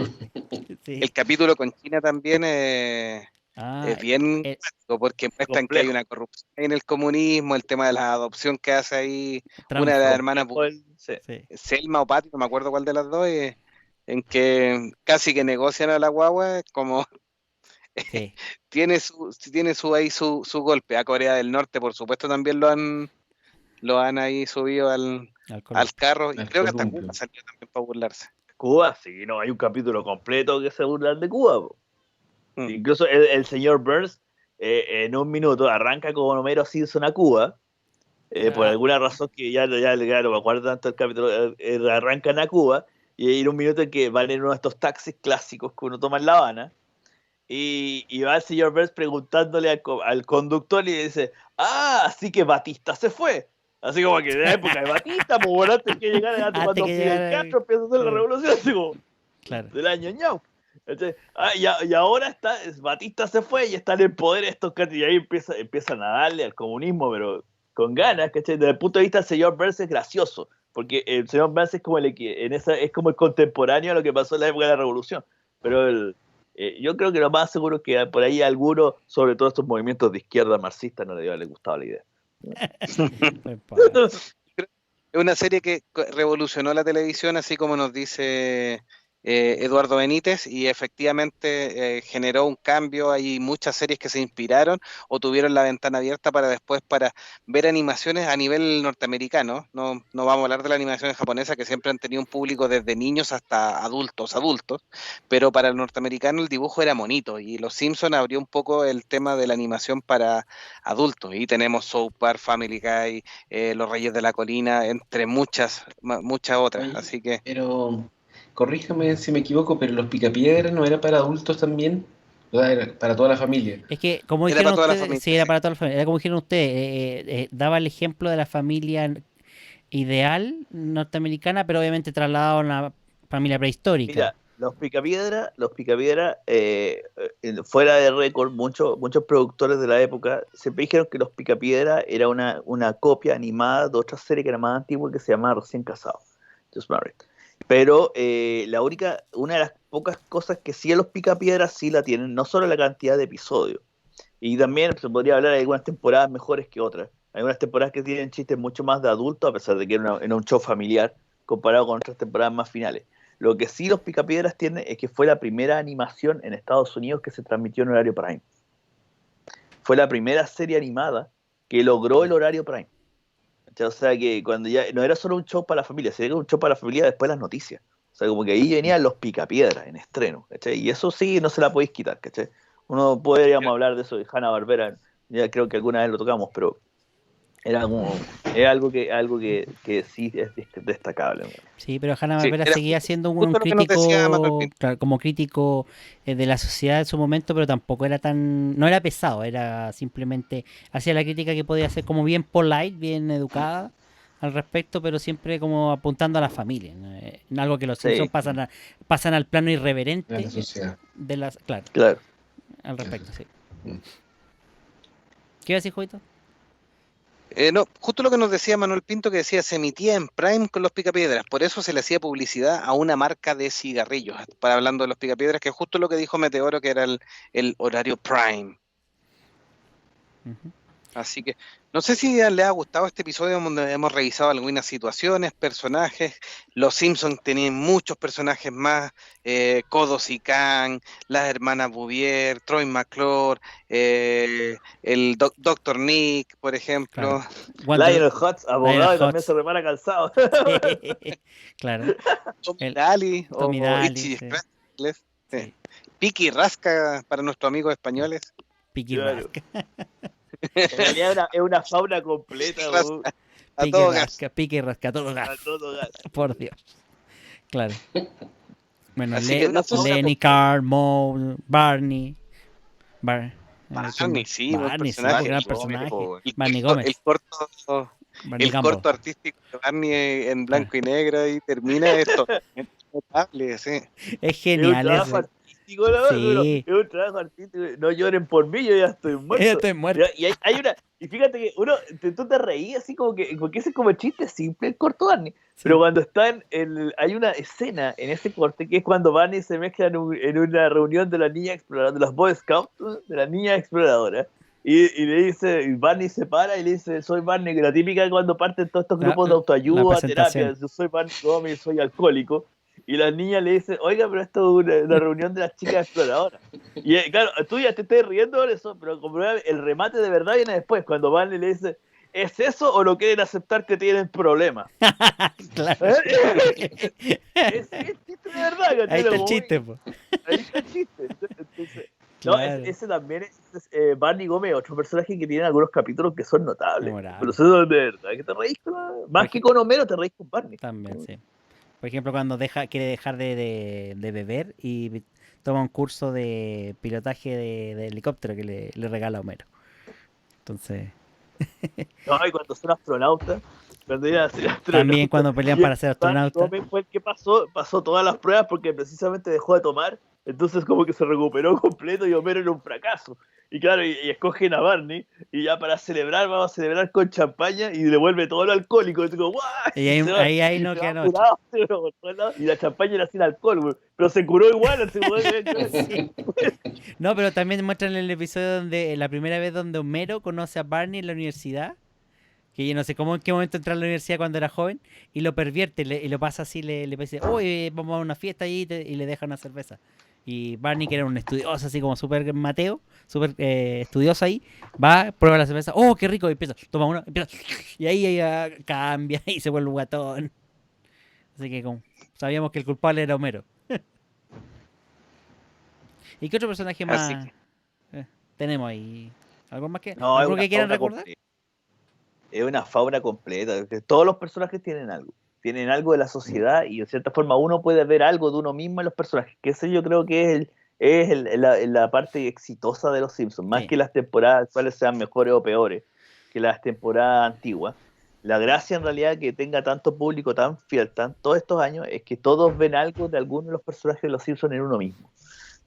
Sí. El capítulo con China también es bien porque muestran que hay una corrupción en el comunismo, el tema de la adopción que hace ahí una de las hermanas, Selma o Patti, no me acuerdo cuál de las dos, en que casi que negocian a la guagua, como tiene su golpe. A Corea del Norte, por supuesto, también lo han ahí subido al carro, y creo que hasta Cuba salió también para burlarse. Cuba, sí, no, hay un capítulo completo que se burlan de Cuba, po. Incluso el señor Burns en un minuto arranca con Homero Simpson a Cuba, por alguna razón que ya no me acuerdo tanto del capítulo, arrancan a Cuba y hay un minuto en que van en uno de estos taxis clásicos que uno toma en La Habana y va el señor Burns preguntándole al conductor y le dice, así que Batista se fue. Así como que en la época de Batista, pues bueno, antes que llegara cuando Fidel Castro empieza a hacer la revolución, así como del año ñau. Y ahora Batista se fue y está en el poder estos y ahí empiezan a darle al comunismo, pero con ganas, ¿cachai? Desde el punto de vista del señor Burns es gracioso, porque el señor Burns es como es como el contemporáneo a lo que pasó en la época de la revolución, pero yo creo que lo más seguro es que por ahí a algunos, sobre todo estos movimientos de izquierda marxista, no le debe haber gustado la idea. Es una serie que revolucionó la televisión, así como nos dice Eduardo Benítez, y efectivamente generó un cambio. Hay muchas series que se inspiraron o tuvieron la ventana abierta para después para ver animaciones a nivel norteamericano. No vamos a hablar de la animación japonesa, que siempre han tenido un público desde niños hasta adultos, pero para el norteamericano el dibujo era bonito, y Los Simpsons abrió un poco el tema de la animación para adultos, y tenemos South Park, Family Guy, Los Reyes de la Colina, entre muchas otras. Oye, así que pero corríjame si me equivoco, pero los Picapiedras no era para adultos también, o sea, era para toda la familia. Es que, como era dijeron para toda la ustedes, familia. sí, era para toda la familia. Era como dijeron ustedes, daba el ejemplo de la familia ideal norteamericana, pero obviamente trasladado a una familia prehistórica. Mira, los Picapiedra, fuera de récord, muchos productores de la época siempre dijeron que los Picapiedra era una copia animada de otra serie que era más antigua, que se llamaba Recién Casado, Just Married. Pero una de las pocas cosas que sí a los Picapiedras sí la tienen, no solo la cantidad de episodios, y también se podría hablar de algunas temporadas mejores que otras. Hay algunas temporadas que tienen chistes mucho más de adultos, a pesar de que era un show familiar, comparado con otras temporadas más finales. Lo que sí los Picapiedras tienen es que fue la primera animación en Estados Unidos que se transmitió en horario prime. Fue la primera serie animada que logró el horario prime. O sea que cuando ya no era solo un show para la familia, sino que un show para la familia después de las noticias. O sea, como que ahí venían los Picapiedras en estreno, ¿cachai? Y eso sí no se la podéis quitar, ¿cachai? Uno podríamos hablar de eso de Hanna-Barbera, ya creo que alguna vez lo tocamos, pero es algo que sí es destacable. Sí, pero Hanna-Barbera seguía siendo un justo lo que nos decía Manuel crítico, Pinto. claro, como crítico de la sociedad en su momento, pero tampoco era no era pesado, era simplemente hacía la crítica que podía ser como bien polite, bien educada al respecto, pero siempre como apuntando a la familia, ¿no? Algo que los Simpsons pasan al plano irreverente De la sociedad. claro, al respecto, sí. ¿Qué iba a decir, Juanito? No, justo lo que nos decía Manuel Pinto, que decía, se emitía en Prime con los Picapiedras, por eso se le hacía publicidad a una marca de cigarrillos, para hablando de los Picapiedras, que es justo lo que dijo Meteoro, que era el horario Prime. Uh-huh. Así que, no sé si les ha gustado este episodio donde hemos revisado algunas situaciones, personajes. Los Simpsons tenían muchos personajes más, Kodos y Kang, las hermanas Bouvier, Troy McClure, el Dr. Nick, por ejemplo. Lionel Hutz, abogado, y también se repara calzado. Claro. Tommy Daly o Daly, Itchy sí. Express. Sí. Piqui Rasca para nuestros amigos españoles. Piqui Claro. Rasca. En realidad es una fauna completa. A todo gas. Piqui Rasca, a todo gas. Por Dios. Claro. Bueno, Lenny, Carl, Moe, Barney. Barney, sí, Barney, sí, gran personaje. Y Barney Gómez. El corto artístico de Barney en blanco y negro y termina esto. Es notable, sí. Es genial. Es un trabajo artístico, ¿no? Sí. Es un trabajo artístico. No lloren por mí, yo ya estoy muerto. Yo estoy muerto. Y fíjate que tú te reías así como que, porque ese es como el chiste simple, el corto Barney. Sí. Pero cuando están, hay una escena en ese corte que es cuando Barney se mezcla en una reunión de la niña exploradora, de los Boy Scouts, de la niña exploradora. Y le dice, y Barney se para y le dice, soy Barney, que la típica cuando parten todos estos grupos de autoayuda, terapia, yo soy Barney Gómez, soy alcohólico. Y la niña le dice, oiga, pero esto es una reunión de las chicas exploradoras. Y claro, tú ya te estás riendo por eso, pero como el remate de verdad viene después, cuando Barney le dice, ¿es eso o lo quieren aceptar que tienen problemas? Claro. Es Ahí está el chiste, po. Ahí está el chiste. Entonces, no, Claro. ese también es Barney Gómez, otro personaje que tiene algunos capítulos que son notables. Memorable. Pero eso de verdad que te reís más que con Homero, te reís con Barney. También, sí. Por ejemplo, cuando quiere dejar de beber y toma un curso de pilotaje de helicóptero que le regala Homero. Entonces, No, y cuando son astronautas, cuando iban a ser astronautas. también cuando pelean para ser Barney astronauta. Gómez fue el que pasó todas las pruebas porque precisamente dejó de tomar. Entonces como que se recuperó completo y Homero era un fracaso. Y claro, y escogen a Barney y ya para celebrar, vamos a celebrar con champaña y devuelve todo lo alcohólico. Y digo, ¡guau! Y ahí no queda noche. Y la champaña era sin alcohol, güey. Pero se curó igual. Sí. No, pero también muestran el episodio donde la primera vez donde Homero conoce a Barney en la universidad. Que yo no sé cómo en qué momento entró a la universidad cuando era joven. Y lo pervierte y lo pasa así, le dice, oye, vamos a una fiesta allí y le deja una cerveza. Y Barney, que era un estudioso, así como súper Mateo, súper estudioso ahí, va, prueba la cerveza, oh, qué rico, y empieza, toma uno, empieza, y ahí cambia y se vuelve un guatón. Así que como sabíamos que el culpable era Homero. ¿Y qué otro personaje Así más tenemos ahí? ¿Algo más que, No, algo que quieran recordar? Es una fauna completa. Todos los personajes tienen algo. Tienen algo de la sociedad y de cierta forma uno puede ver algo de uno mismo en los personajes. Que eso yo creo que es la parte exitosa de los Simpsons. Más Sí. que las temporadas actuales sean mejores o peores que las temporadas antiguas. La gracia en realidad que tenga tanto público tan fiel todos estos años es que todos ven algo de alguno de los personajes de los Simpsons en uno mismo.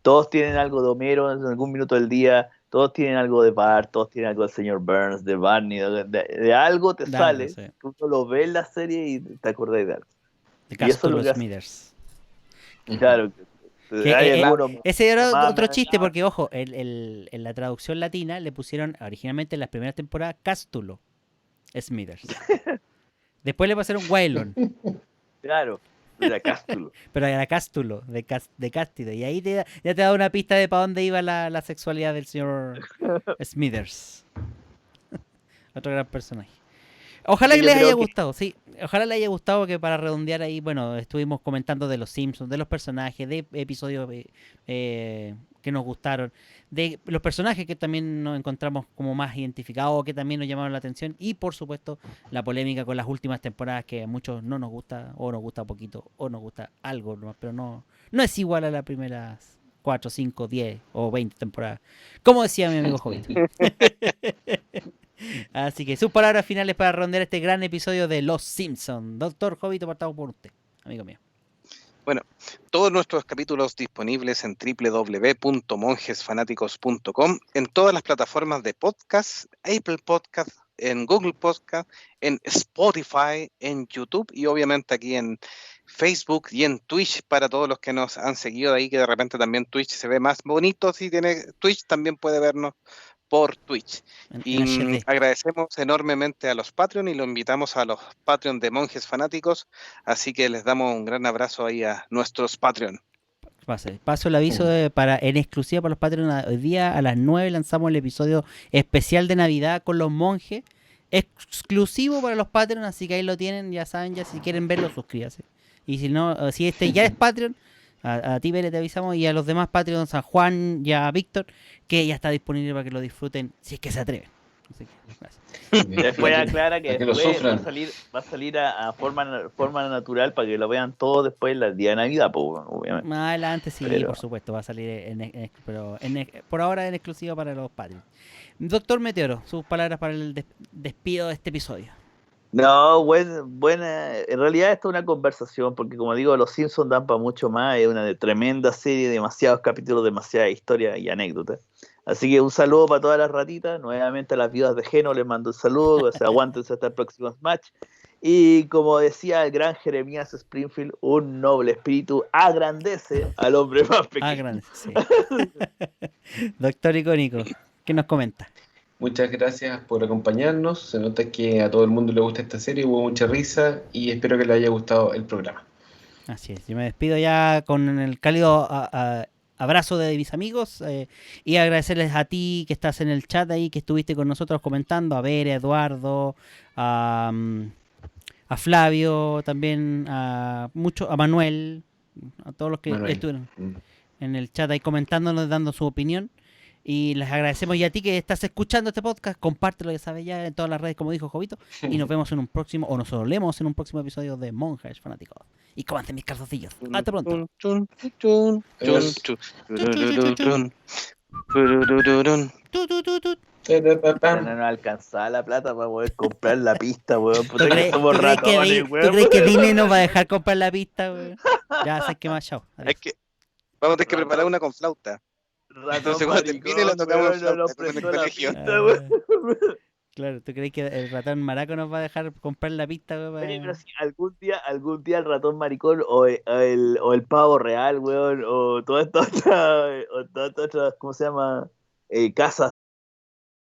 Todos tienen algo de Homero en algún minuto del día, todos tienen algo de Bart, todos tienen algo del señor Burns, de Barney, de algo te sale, Sí. que uno lo ve en la serie y te acordáis de algo. De Y eso es lo Castulo que hace. Smithers. Claro. Que, Hay algunos ese era más otro chiste, más- porque ojo, en la traducción latina le pusieron originalmente en las primeras temporadas Castulo Smithers. Después le pasaron Waylon, Claro, era Cástulo. pero era Cástulo, de Cástido. Y ahí ya te da una pista de para dónde iba la sexualidad del señor Smithers. Otro gran personaje. Ojalá Sí, que yo les haya creo que- gustado, sí. Ojalá les haya gustado, que para redondear ahí, bueno, estuvimos comentando de los Simpsons, de los personajes, de episodios que nos gustaron, de los personajes que también nos encontramos como más identificados, que también nos llamaron la atención, y por supuesto la polémica con las últimas temporadas, que a muchos no nos gusta, o nos gusta poquito, o nos gusta algo, ¿no? Pero no es igual a las primeras 4, 5, 10 o 20 temporadas. Como decía mi amigo Jovito. Así que sus palabras finales para redondear este gran episodio de Los Simpsons. Doctor Jovito, partamos por usted, amigo mío. Bueno, todos nuestros capítulos disponibles en www.monjesfanáticos.com, en todas las plataformas de podcast, Apple Podcast, en Google Podcast, en Spotify, en YouTube y obviamente aquí en Facebook y en Twitch para todos los que nos han seguido de ahí, que de repente también Twitch se ve más bonito. Si tiene Twitch, también puede vernos por Twitch. Y En HD. agradecemos enormemente a los Patreon y lo invitamos a los Patreon de Monjes Fanáticos, así que les damos un gran abrazo ahí a nuestros Patreon. Paso el aviso en exclusiva para los Patreons. Hoy día a las 9 lanzamos el episodio especial de Navidad con los monjes, exclusivo para los Patreons, así que ahí lo tienen, ya saben, ya si quieren verlo, suscríbase. Y si no, si este ya es Patreon, a ti, Pere, te avisamos, y a los demás Patreons, a Juan y a Víctor, que ya está disponible para que lo disfruten, si es que se atreven. Así que, gracias. Después aclara que para que lo después sufran. va a salir a forma natural para que lo vean todos después el día de Navidad, pues, obviamente. Más adelante sí, Pero- por supuesto, va a salir pero por ahora en exclusiva para los Patreons. Doctor Meteoro, sus palabras para el despido de este episodio. No, buena. En realidad esto es una conversación, porque como digo, los Simpsons dan para mucho más. Es una tremenda serie, demasiados capítulos, demasiada historia y anécdotas. Así que un saludo para todas las ratitas. Nuevamente a las viudas de Geno les mando un saludo. O sea, aguántense hasta el próximo Smash. Y como decía el gran Jeremías Springfield, un noble espíritu agrandece al hombre más pequeño. Grande, sí. Doctor Icónico, ¿qué nos comenta? Muchas gracias por acompañarnos. Se nota que a todo el mundo le gusta esta serie, hubo mucha risa y espero que les haya gustado el programa. Así es, yo me despido ya con el cálido abrazo de mis amigos y agradecerles a ti que estás en el chat ahí, que estuviste con nosotros comentando, a Ver, a Eduardo, a Flavio, también a Manuel, A todos los que Manuel. estuvieron en el chat ahí comentándonos, dando su opinión. Y les agradecemos ya a ti que estás escuchando este podcast. Compártelo, ya sabes, ya en todas las redes, como dijo Jovito. Y nos vemos en un próximo, o nos olemos en un próximo episodio de Monjes Fanáticos. Y cómanse mis calzoncillos. Hasta pronto. Adiós. Tu, tu, tu, tu. No nos alcanzaba la plata para poder comprar la pista, weón. Puta ¿Tú que crees, somos tú crees que ratones, ¿tú weón. crees que Disney nos va a dejar comprar la pista, weón? Ya, sabes que más, chao. Adiós. Es que vamos a tener que preparar una con flauta. Ratón Entonces, cuando termine, la tocamos en weón, no flauta, nos como en el prestó la colegio. pista, weón. Claro, ¿tú crees que el ratón maraco nos va a dejar comprar la pista, weón? Oye, pero si algún día el ratón maricón o el pavo real, weón, o todas estas otras, ¿cómo se llama? Casas